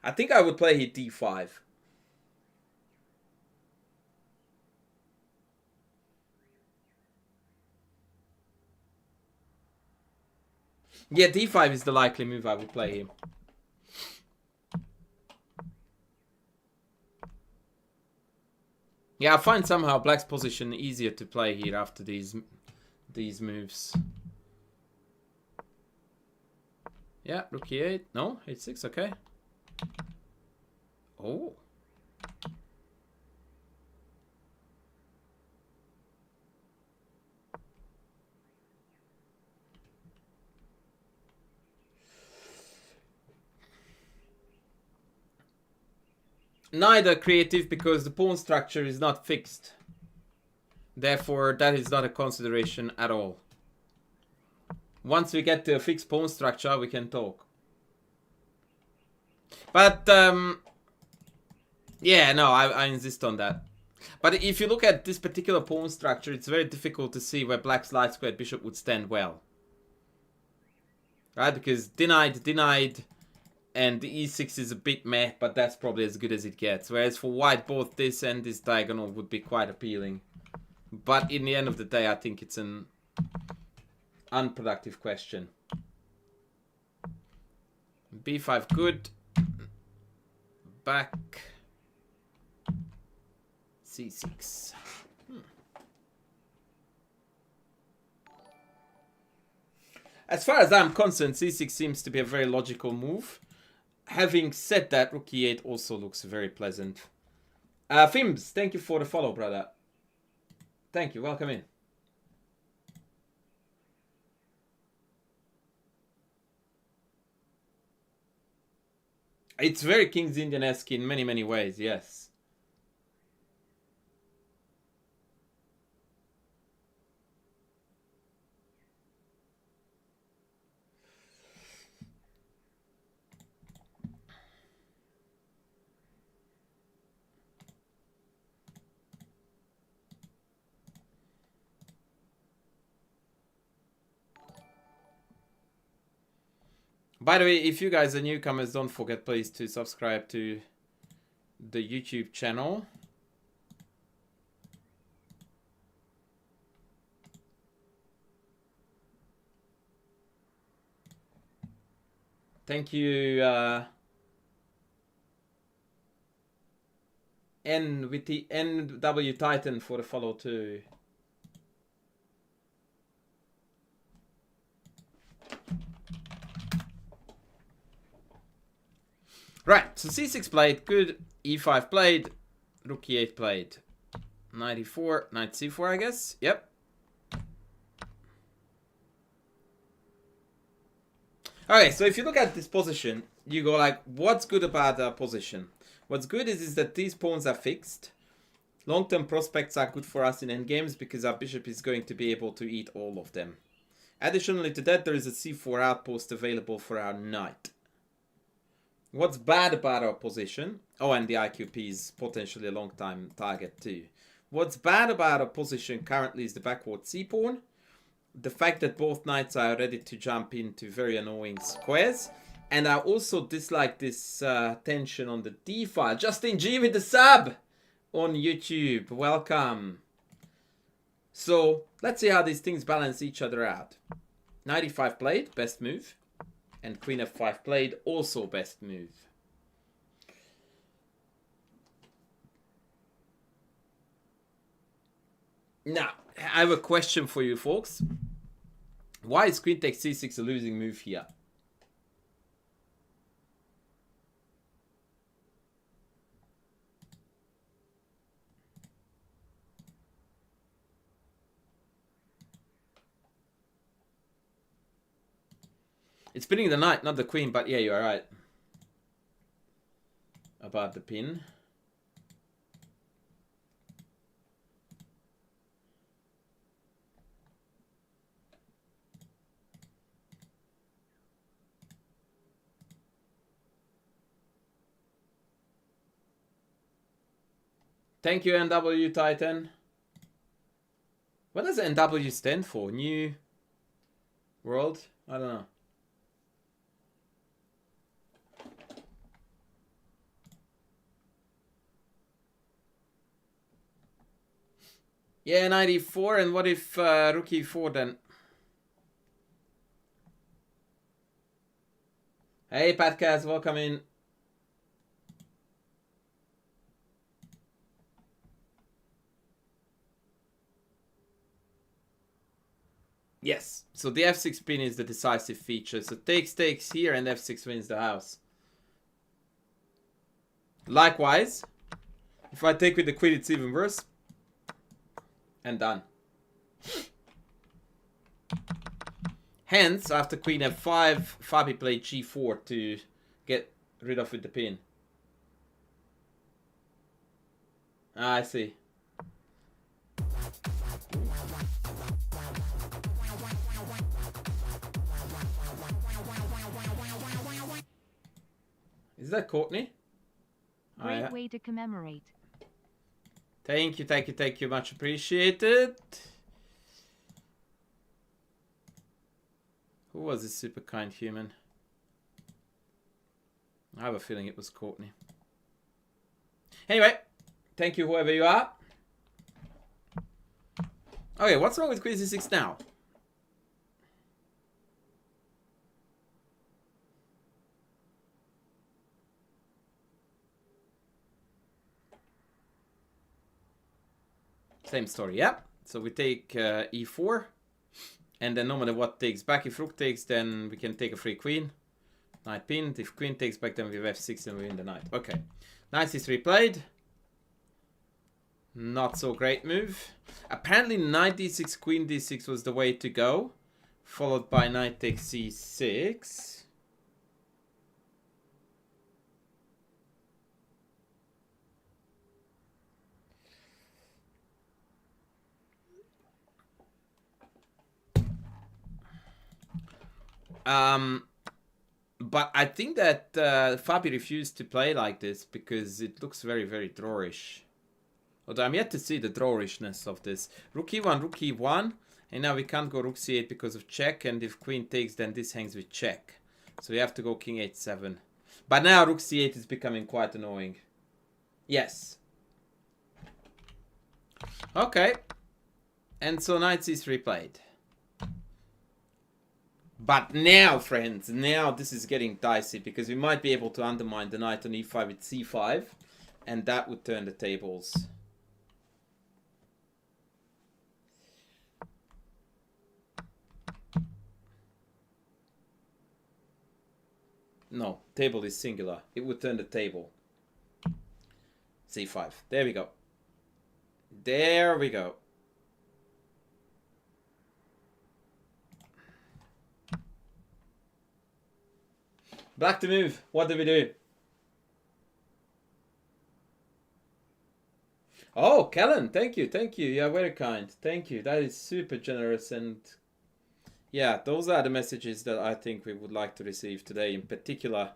I think I would play here D5. Yeah, D5 is the likely move I would play here. Yeah, I find somehow black's position easier to play here after these moves. Yeah, rook e8. No, h6, okay. Oh. Neither creative, because the pawn structure is not fixed. Therefore, that is not a consideration at all. Once we get to a fixed pawn structure, we can talk. But, yeah, no, I insist on that. But if you look at this particular pawn structure, it's very difficult to see where black's light squared bishop would stand well. Right, because denied, and the e6 is a bit meh, but that's probably as good as it gets. Whereas for white, both this and this diagonal would be quite appealing. But in the end of the day, I think it's an unproductive question. B5 good. Back. C6. As far as I'm concerned, C6 seems to be a very logical move. Having said that, rook e8 also looks very pleasant. Fimbs, thank you for the follow, brother. Thank you, welcome in. It's very King's Indian-esque in many, many ways, yes. By the way, if you guys are newcomers, don't forget please to subscribe to the YouTube channel. Thank you, N with the NW Titan for the follow too. Right, so c6 played, good. e5 played, rook e8 played. Knight e4, knight c4, I guess. Yep. Okay, so if you look at this position, you go like, what's good about our position? What's good is that these pawns are fixed. Long-term prospects are good for us in endgames because our bishop is going to be able to eat all of them. Additionally to that, there is a c4 outpost available for our knight. What's bad about our position? Oh, and the IQP is potentially a long-time target too. What's bad about our position currently is the backward c-pawn. The fact that both knights are ready to jump into very annoying squares. And I also dislike this tension on the d-file. Justin G with the sub on YouTube. Welcome. So, let's see how these things balance each other out. Knight e5 played, best move. And queen f5 played, also best move. Now, I have a question for you folks. Why is queen takes c6 a losing move here? It's pinning the knight, not the queen, but yeah, you're right. About the pin. Thank you, NW Titan. What does NW stand for? New World? I don't know. Yeah, 94, and what if rook e4 then? Hey, Patcast, welcome in. Yes, so the f6 pin is the decisive feature. So takes here and f6 wins the house. Likewise, if I take with the queen, it's even worse. And done. Hence, after queen f5, Fabi played g4 to get rid of with the pin. Ah, I see. Is that Courtney? Great way to commemorate. Thank you, thank you, thank you. Much appreciated. Who was this super kind human? I have a feeling it was Courtney. Anyway, thank you whoever you are. Okay, what's wrong with queen c6 now? Same story, yeah. So we take e4. And then no matter what takes back. If rook takes, then we can take a free queen. Knight pinned. If queen takes back, then we have f6 and we win the knight. Okay. Knight c3 played. Not so great move. Apparently knight d6, queen d6 was the way to go. Followed by knight takes c6. But I think that Fabi refused to play like this because it looks very, very drawish. Although I'm yet to see the drawishness of this. Rook e1, rook e1. And now we can't go rook c8 because of check. And if queen takes, then this hangs with check. So we have to go king h7. But now rook c8 is becoming quite annoying. Yes. Okay. And so knight c3 played. But now, friends, now this is getting dicey because we might be able to undermine the knight on e5 with c5. And that would turn the tables. No, table is singular. It would turn the table. c5. There we go. There we go. Black to move. What do we do? Oh, Kellen, thank you, thank you. Yeah, very kind. Thank you. That is super generous. And yeah, those are the messages that I think we would like to receive today in particular.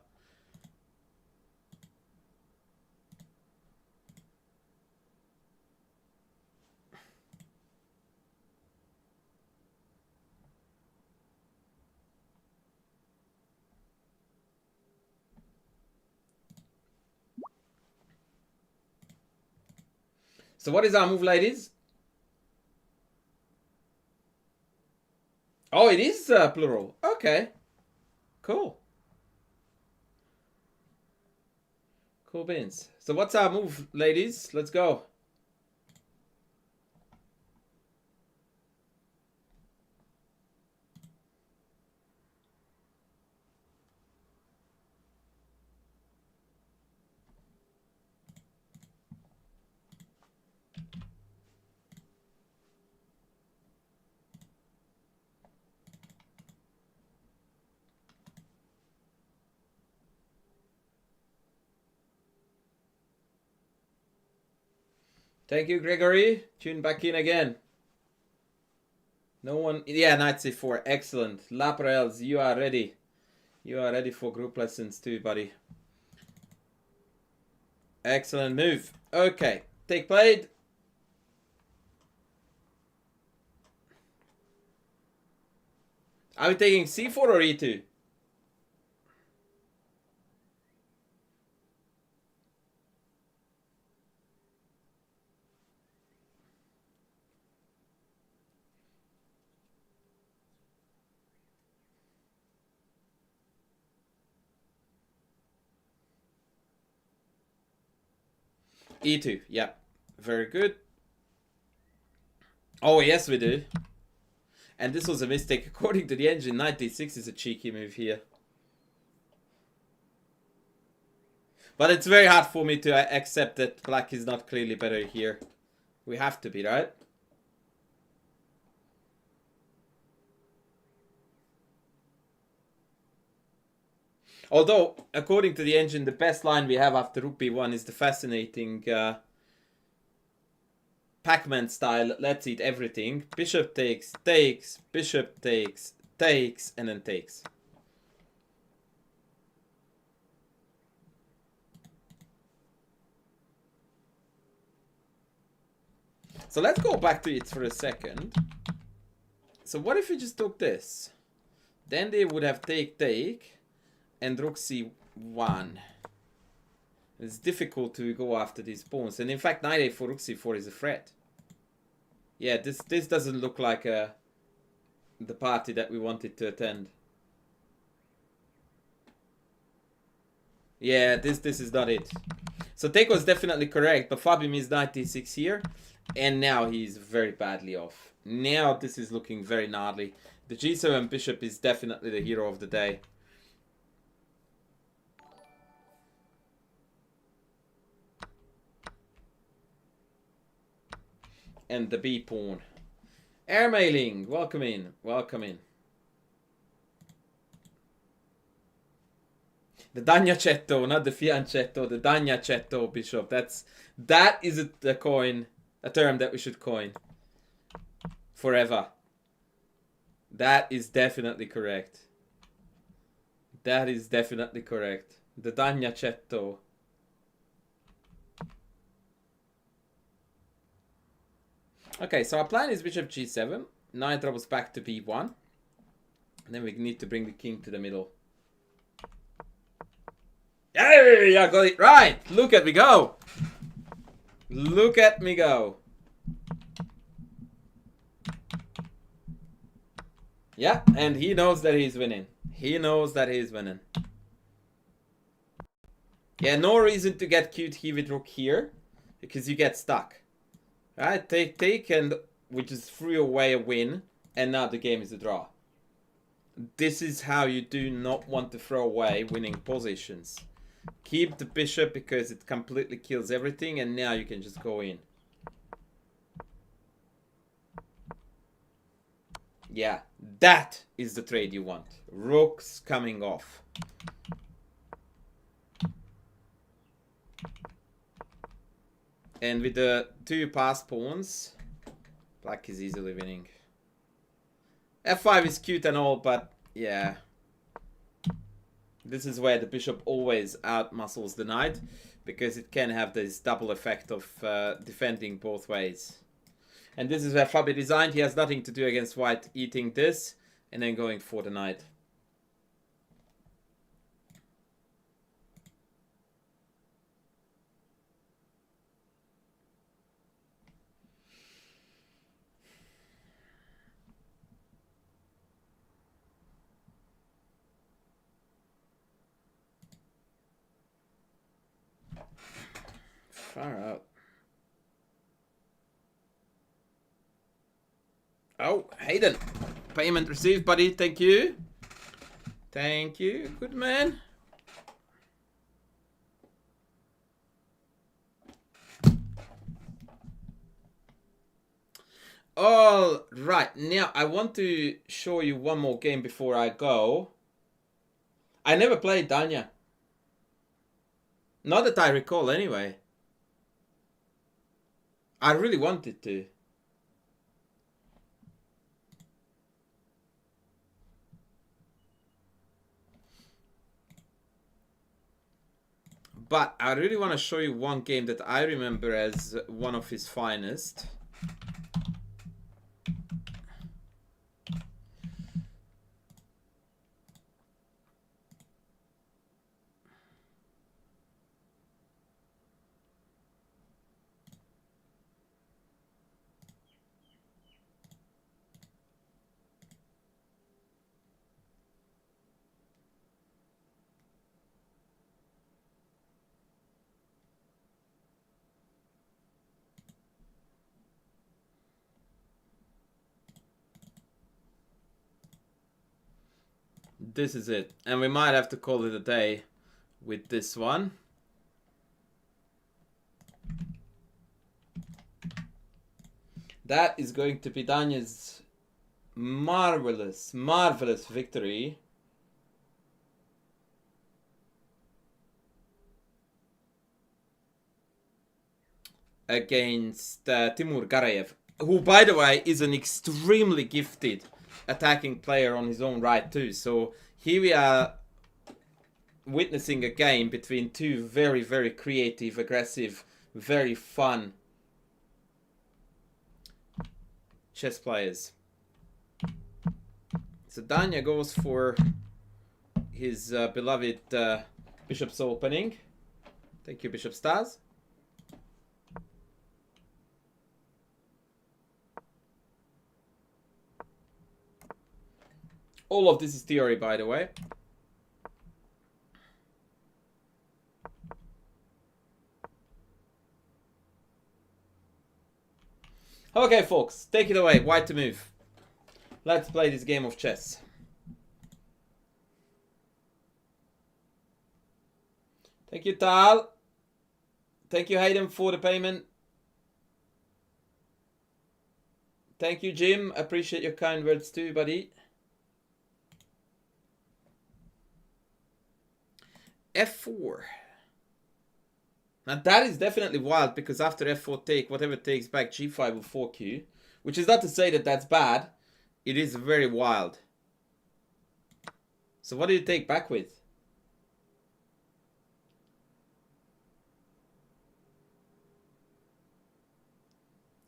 So what is our move, ladies? Oh, it is plural. Okay. Cool. Cool beans. So what's our move, ladies? Let's go. Thank you, Gregory. Tune back in again. No one... Yeah, knight c4. Excellent. Laprels, you are ready. You are ready for group lessons too, buddy. Excellent move. Okay. Take played. Are we taking c4 or e2? E2, yeah. Very good. Oh, yes, we do. And this was a mistake. According to the engine, knight d6 is a cheeky move here. But it's very hard for me to accept that black is not clearly better here. We have to be, right? Although, according to the engine, the best line we have after rook b1 is the fascinating Pac-Man style, let's eat everything. Bishop takes, takes, bishop takes, takes, and then takes. So let's go back to it for a second. So what if we just took this? Then they would have take, take, and rook c1. It's difficult to go after these pawns. And in fact, knight a4, rook c4 is a threat. Yeah, this doesn't look like the party that we wanted to attend. Yeah, this is not it. So take was definitely correct, but Fabi missed knight d6 here. And now he's very badly off. Now this is looking very gnarly. The g7 bishop is definitely the hero of the day. and the B pawn. Airmailing, welcome in, welcome in. The Dagnacetto, not the Fianchetto, the Dagnacetto bishop. That is a coin, a term that we should coin forever. That is definitely correct. That is definitely correct. The Dagnacetto. Okay, so our plan is bishop g7. Knight travels back to b1. And then we need to bring the king to the middle. Hey, I got it right! Look at me go! Look at me go! Yeah, and he knows that he's winning. He knows that he's winning. Yeah, no reason to get cute here with rook here, because you get stuck. Right, take, and we just threw away a win, and now the game is a draw. This is how you do not want to throw away winning positions. Keep the bishop because it completely kills everything, and now you can just go in. Yeah, that is the trade you want. Rooks coming off. And with the two pass pawns, black is easily winning. F5 is cute and all, but yeah. This is where the bishop always outmuscles the knight, because it can have this double effect of defending both ways. And this is where Fabi designed. He has nothing to do against white eating this and then going for the knight. Far out. Oh, Hayden. Payment received, buddy. Thank you. Thank you. Good man. All right. Now, I want to show you one more game before I go. I never played Danya. Not that I recall, anyway. I really wanted to. But I really want to show you one game that I remember as one of his finest. This is it. And we might have to call it a day with this one. That is going to be Danya's marvelous, marvelous victory. Against Timur Garayev, who, by the way, is an extremely gifted attacking player on his own right too. So here we are witnessing a game between two very, very creative, aggressive, very fun chess players. So Danya goes for his beloved bishop's opening. Thank you, Bishop Stars. All of this is theory, by the way. Okay, folks, take it away. White to move. Let's play this game of chess. Thank you, Tal. Thank you, Hayden, for the payment. Thank you, Jim. Appreciate your kind words too, buddy. F4. Now that is definitely wild because after F4 take, whatever takes back G5 or 4Q, which is not to say that that's bad. It is very wild. So what do you take back with?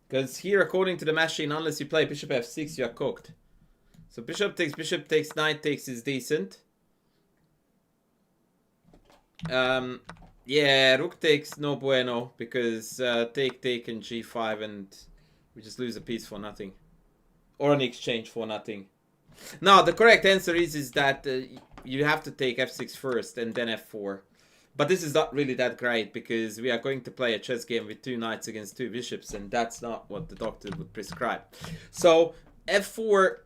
Because here, according to the machine, unless you play bishop F6, you are cooked. So bishop takes, knight takes is decent. Yeah, rook takes no bueno because take and G5 and we just lose a piece for nothing. Or an exchange for nothing. No, the correct answer is that you have to take F6 first and then F4. But this is not really that great because we are going to play a chess game with 2 knights against 2 bishops and that's not what the doctor would prescribe. So F4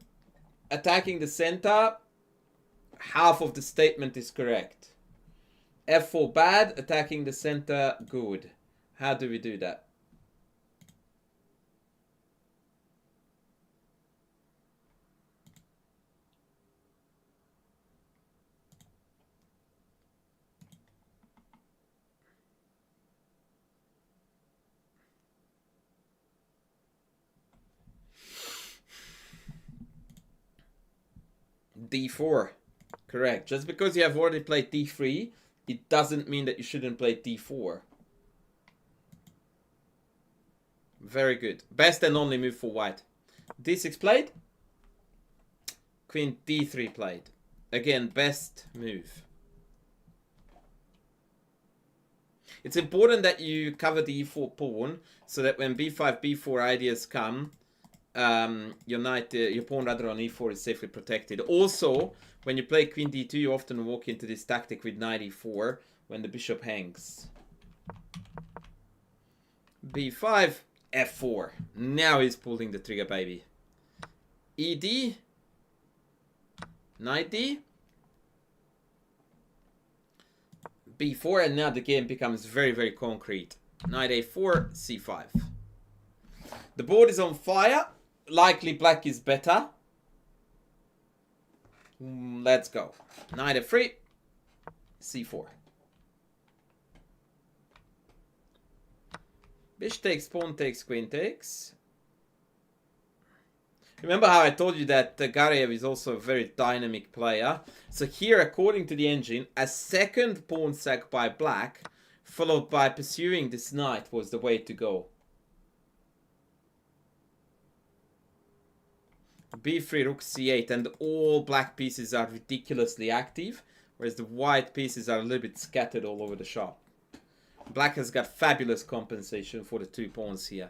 attacking the center, half of the statement is correct. F4 bad, attacking the center good. How do we do that? D4. Correct. Just because you have already played D3, it doesn't mean that you shouldn't play D4. Very good. Best and only move for white. D6 played. Queen D3 played. Again, best move. It's important that you cover the E4 pawn so that when B5, B4 ideas come, your knight, your pawn rather on E4 is safely protected. Also, when you play Queen D2, you often walk into this tactic with Knight E4 when the bishop hangs. B5, F4. Now he's pulling the trigger, baby. ED, Knight D, B4, and now the game becomes very, very concrete. Knight A4, C5. The board is on fire. Likely black is better. Let's go. Knight F3, C4. Bishop takes, pawn takes, queen takes. Remember how I told you that Gareev is also a very dynamic player. So here, according to the engine, a second pawn sack by black, followed by pursuing this knight, was the way to go. B3, rook C8, and all black pieces are ridiculously active, whereas the white pieces are a little bit scattered all over the shop. Black has got fabulous compensation for the 2 pawns here.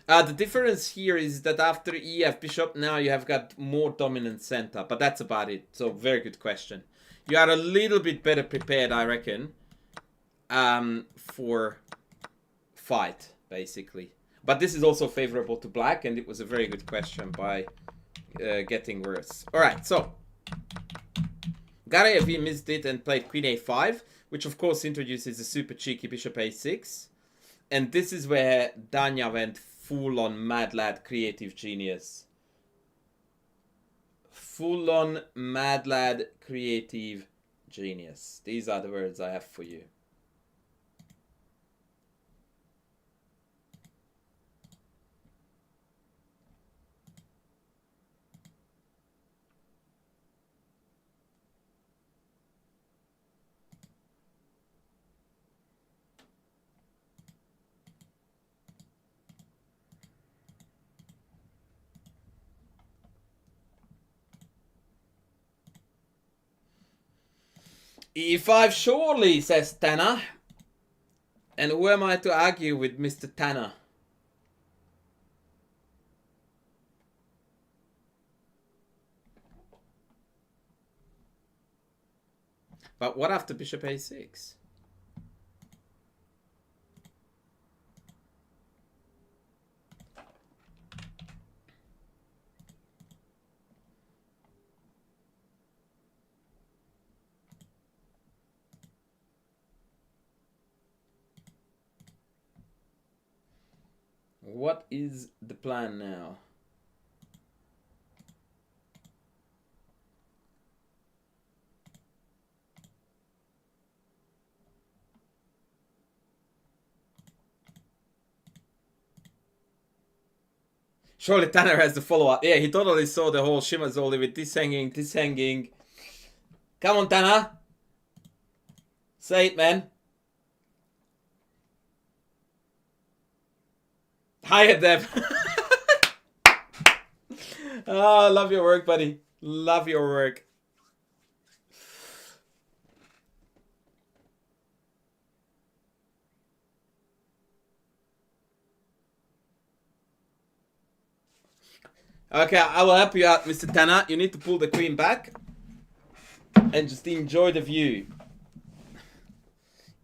The difference here is that after EF bishop, now you have got more dominant center, but that's about it. So very good question. You are a little bit better prepared, I reckon, for fight, basically. But this is also favorable to black, and it was a very good question by getting worse. All right, so Gareev missed it and played Queen A5, which of course introduces a super cheeky Bishop A6. And this is where Danya went full on mad lad creative genius. Full on mad lad creative genius. These are the words I have for you. E5 surely, says Tanner. And who am I to argue with Mr. Tanner? But what after Bishop A6? What is the plan now? Surely Tanner has the follow-up. Yeah, he totally saw the whole Shimazoli with this hanging, this hanging. Come on, Tanner. Say it, man. Hiya, Dev. Oh, love your work, buddy. Love your work. Okay, I will help you out, Mr. Tanner. You need to pull the queen back and just enjoy the view.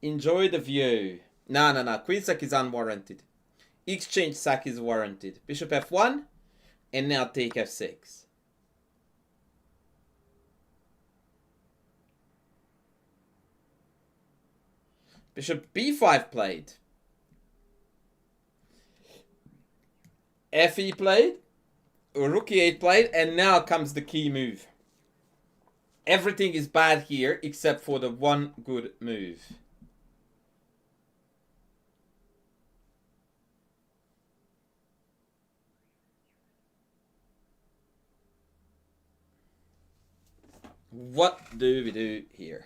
Enjoy the view. No. Queen sack is unwarranted. Exchange sack is warranted. Bishop f1 and now take f6. Bishop b5 played. Fe played. Rook e8 played, and now comes the key move. Everything is bad here except for the one good move. What do we do here?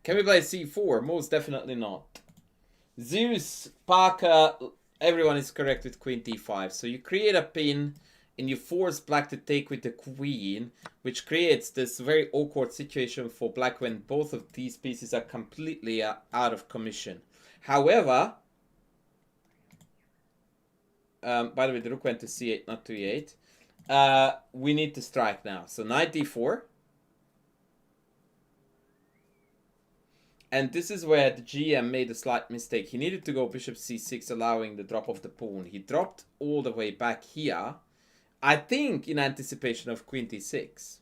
Can we play c4? Most definitely not. Zeus, Parker, everyone is correct with queen d5. So you create a pin and you force black to take with the queen, which creates this very awkward situation for black when both of these pieces are completely out of commission. However, by the way, the rook went to c8, not to e8. We need to strike now. So knight d4. And this is where the GM made a slight mistake. He needed to go bishop c6, allowing the drop of the pawn. He dropped all the way back here, I think in anticipation of queen d6.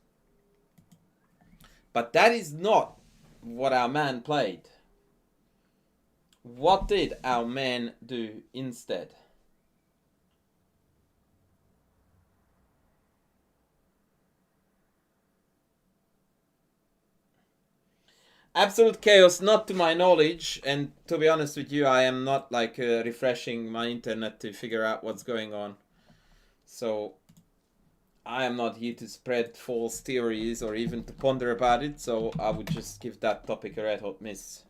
But that is not what our man played. What did our man do instead? Absolute chaos, not to my knowledge, and to be honest with you, I am not like refreshing my internet to figure out what's going on. So I am not here to spread false theories or even to ponder about it, so I would just give that topic a red hot miss.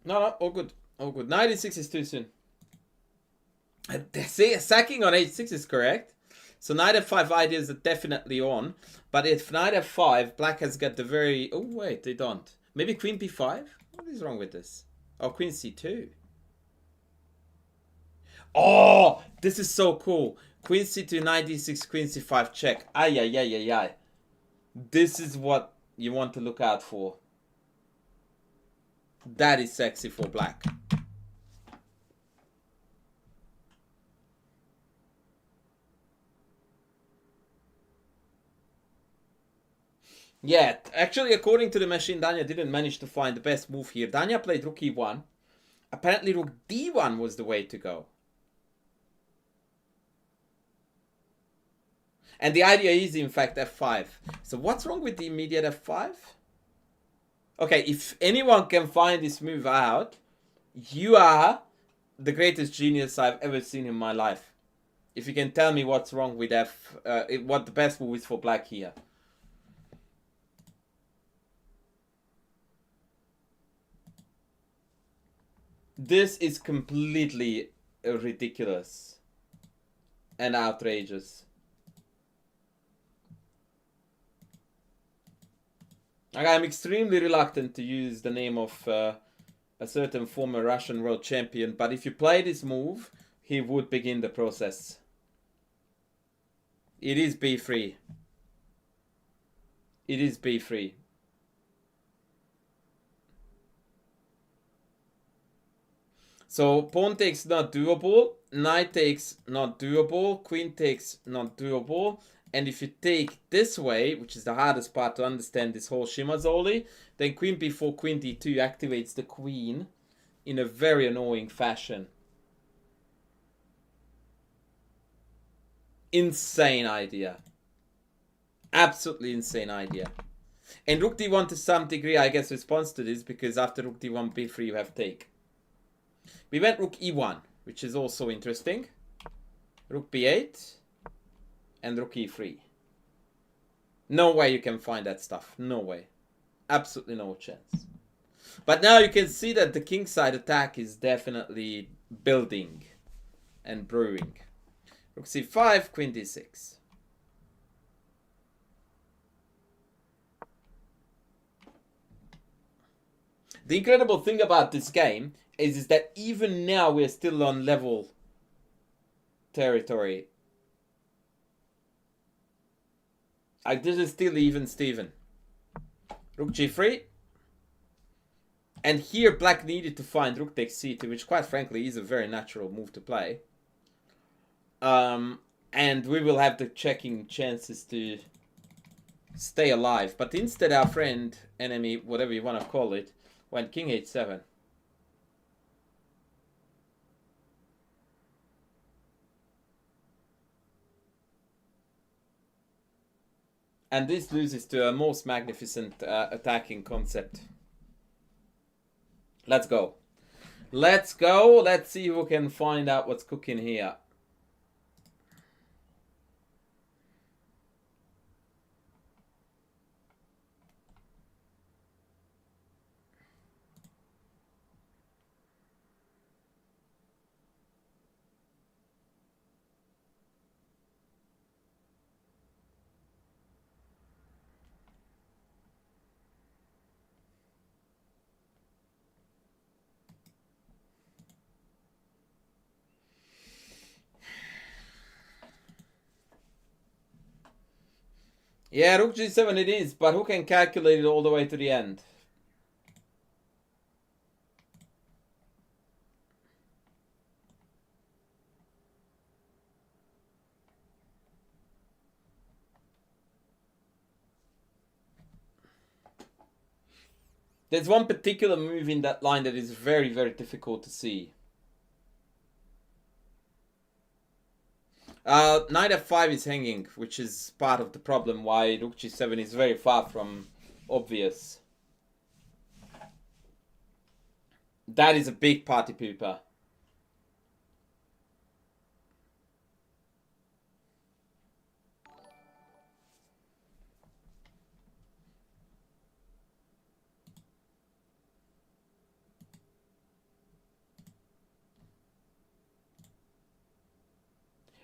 No, all good. All good. 96 is too soon. See, sacking on h6 is correct. So knight f5 ideas are definitely on. But if knight f5, black has got the very... Oh, wait, they don't. Maybe queen b5? What is wrong with this? Oh, queen c2. Oh, this is so cool. Queen c2, knight d6, queen c5 check. Ay. This is what you want to look out for. That is sexy for black. Yeah, actually, according to the machine, Danya didn't manage to find the best move here. Danya played rook e1. Apparently, rook d1 was the way to go. And the idea is, in fact, f5. So what's wrong with the immediate f5? Okay, if anyone can find this move out, you are the greatest genius I've ever seen in my life. If you can tell me what's wrong with what the best move is for black here. This is completely ridiculous and outrageous. I'm extremely reluctant to use the name of a certain former Russian world champion, but if you play this move, he would begin the process. It is b3. It is b3. So pawn takes not doable, knight takes not doable, queen takes not doable. And if you take this way, which is the hardest part to understand this whole Shimazoli, then queen b4, queen d2 activates the queen in a very annoying fashion. Insane idea. Absolutely insane idea. And rook d1 to some degree, I guess, responds to this, because after rook d1, b3, you have take. We went rook e1, which is also interesting. Rook b8 and rook e3. No way you can find that stuff. No way. Absolutely no chance. But now you can see that the kingside attack is definitely building and brewing. Rook c5, queen d6. The incredible thing about this game is that even now we're still on level territory. This is still even Steven. Rook g3. And here black needed to find rook takes c2, which quite frankly is a very natural move to play. And we will have the checking chances to stay alive. But instead our friend, enemy, whatever you want to call it, went king h7. And this loses to a most magnificent attacking concept. Let's go. Let's go. Let's see who can find out what's cooking here. Yeah, rook g7 it is, but who can calculate it all the way to the end? There's one particular move in that line that is very, very difficult to see. Knight f5 is hanging, which is part of the problem why rook g7 is very far from obvious. That is a big party pooper.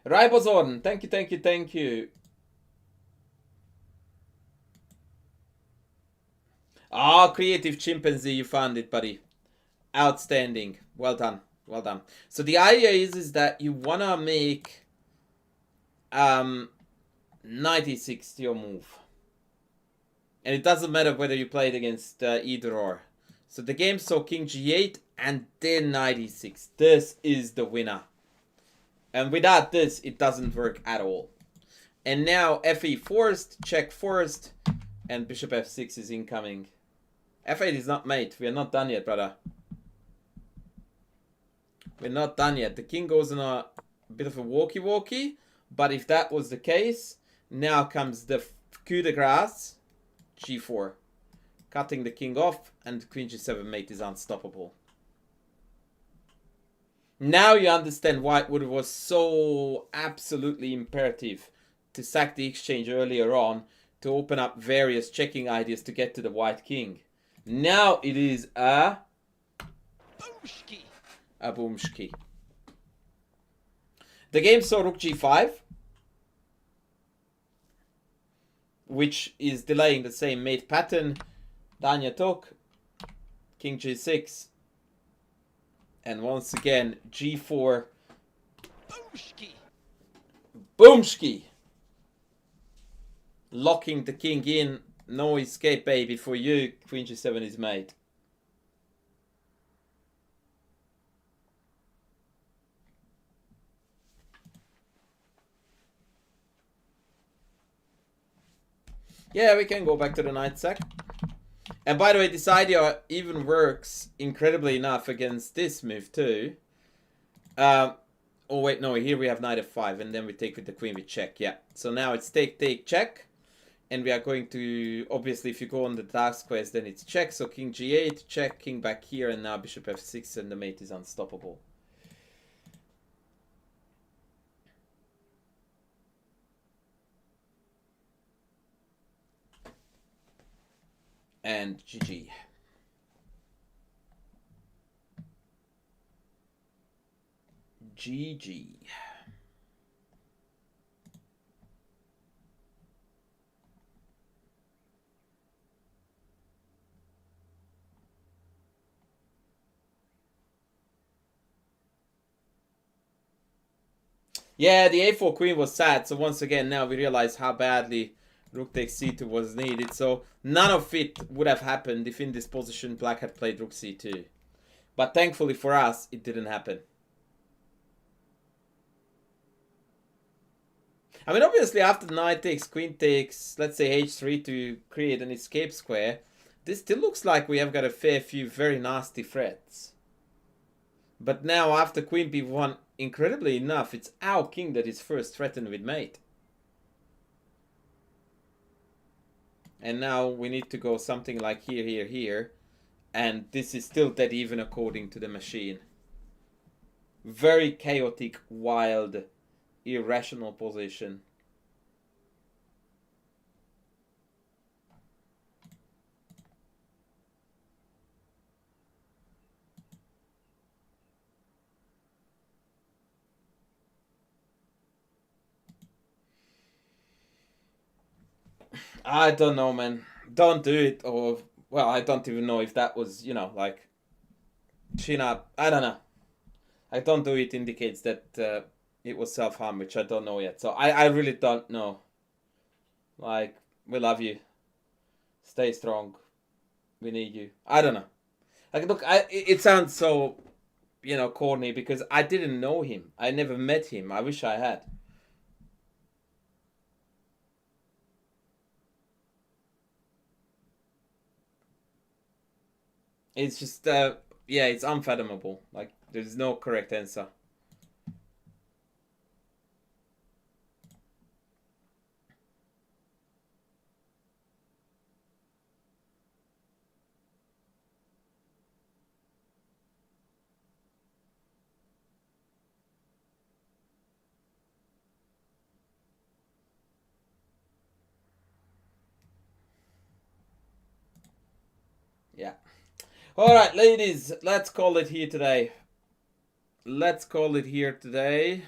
Ribozorn, thank you, thank you, thank you. Ah, creative chimpanzee, you found it, buddy. Outstanding. Well done. Well done. So the idea is that you wanna make 96 your move. And it doesn't matter whether you play it against either or. So the game saw king g8 and then 96. This is the winner. And without this, it doesn't work at all. And now fe first, check first. And bishop f6 is incoming. f8 is not mate. We are not done yet, brother. We're not done yet. The king goes on a bit of a walkie-walkie. But if that was the case, now comes the coup de grace. g4. Cutting the king off. And queen g7 mate is unstoppable. Now you understand why it was so absolutely imperative to sack the exchange earlier on, to open up various checking ideas to get to the white king. Now it is a boomski. A boomski. The game saw rook g5, which is delaying the same mate pattern. Danya took, king g6, and once again g4. Boomski. Boomski. Locking the king in. No escape, baby, for you. Queen g7 is mate. Yeah, we can go back to the knight sack. And by the way, this idea even works incredibly enough against this move too. Oh wait, no, here we have knight f5, and then we take with the queen with check. Yeah, so now it's take, take, check. And we are going to, obviously, if you go on the task quest, then it's check. So king g8, check, king back here, and now bishop f6, and the mate is unstoppable. And GG. GG. Yeah, the a4 queen was sad. So once again, now we realize how badly rook takes c2 was needed. So none of it would have happened if in this position black had played rook c2. But thankfully for us, it didn't happen. I mean, obviously after knight takes, queen takes, let's say h3 to create an escape square, this still looks like we have got a fair few very nasty threats. But now after queen b1, incredibly enough, it's our king that is first threatened with mate. And now we need to go something like here, here, here. And this is still dead even according to the machine. Very chaotic, wild, irrational position. I don't know, man. Don't do it. Or, well, I don't even know if that was, you know, like, China. I don't know. I don't do it indicates that it was self-harm, which I don't know yet. So I really don't know. Like, we love you. Stay strong. We need you. I don't know. Like, look, it sounds so, you know, corny because I didn't know him. I never met him. I wish I had. It's just, yeah, it's unfathomable. Like, there's no correct answer. Yeah. All right, ladies, let's call it here today. Let's call it here today.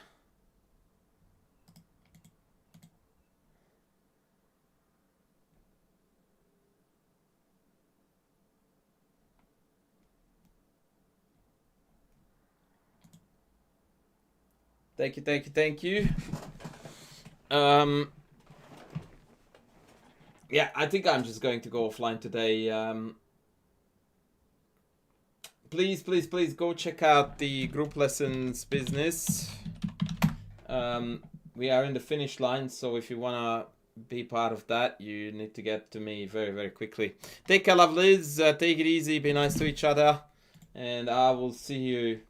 Thank you, thank you, thank you. Yeah, I think I'm just going to go offline today. Please, please, please go check out the group lessons business. We are in the finish line, so if you wanna be part of that, you need to get to me very, very quickly. Take care, lovelies. Take it easy. Be nice to each other. And I will see you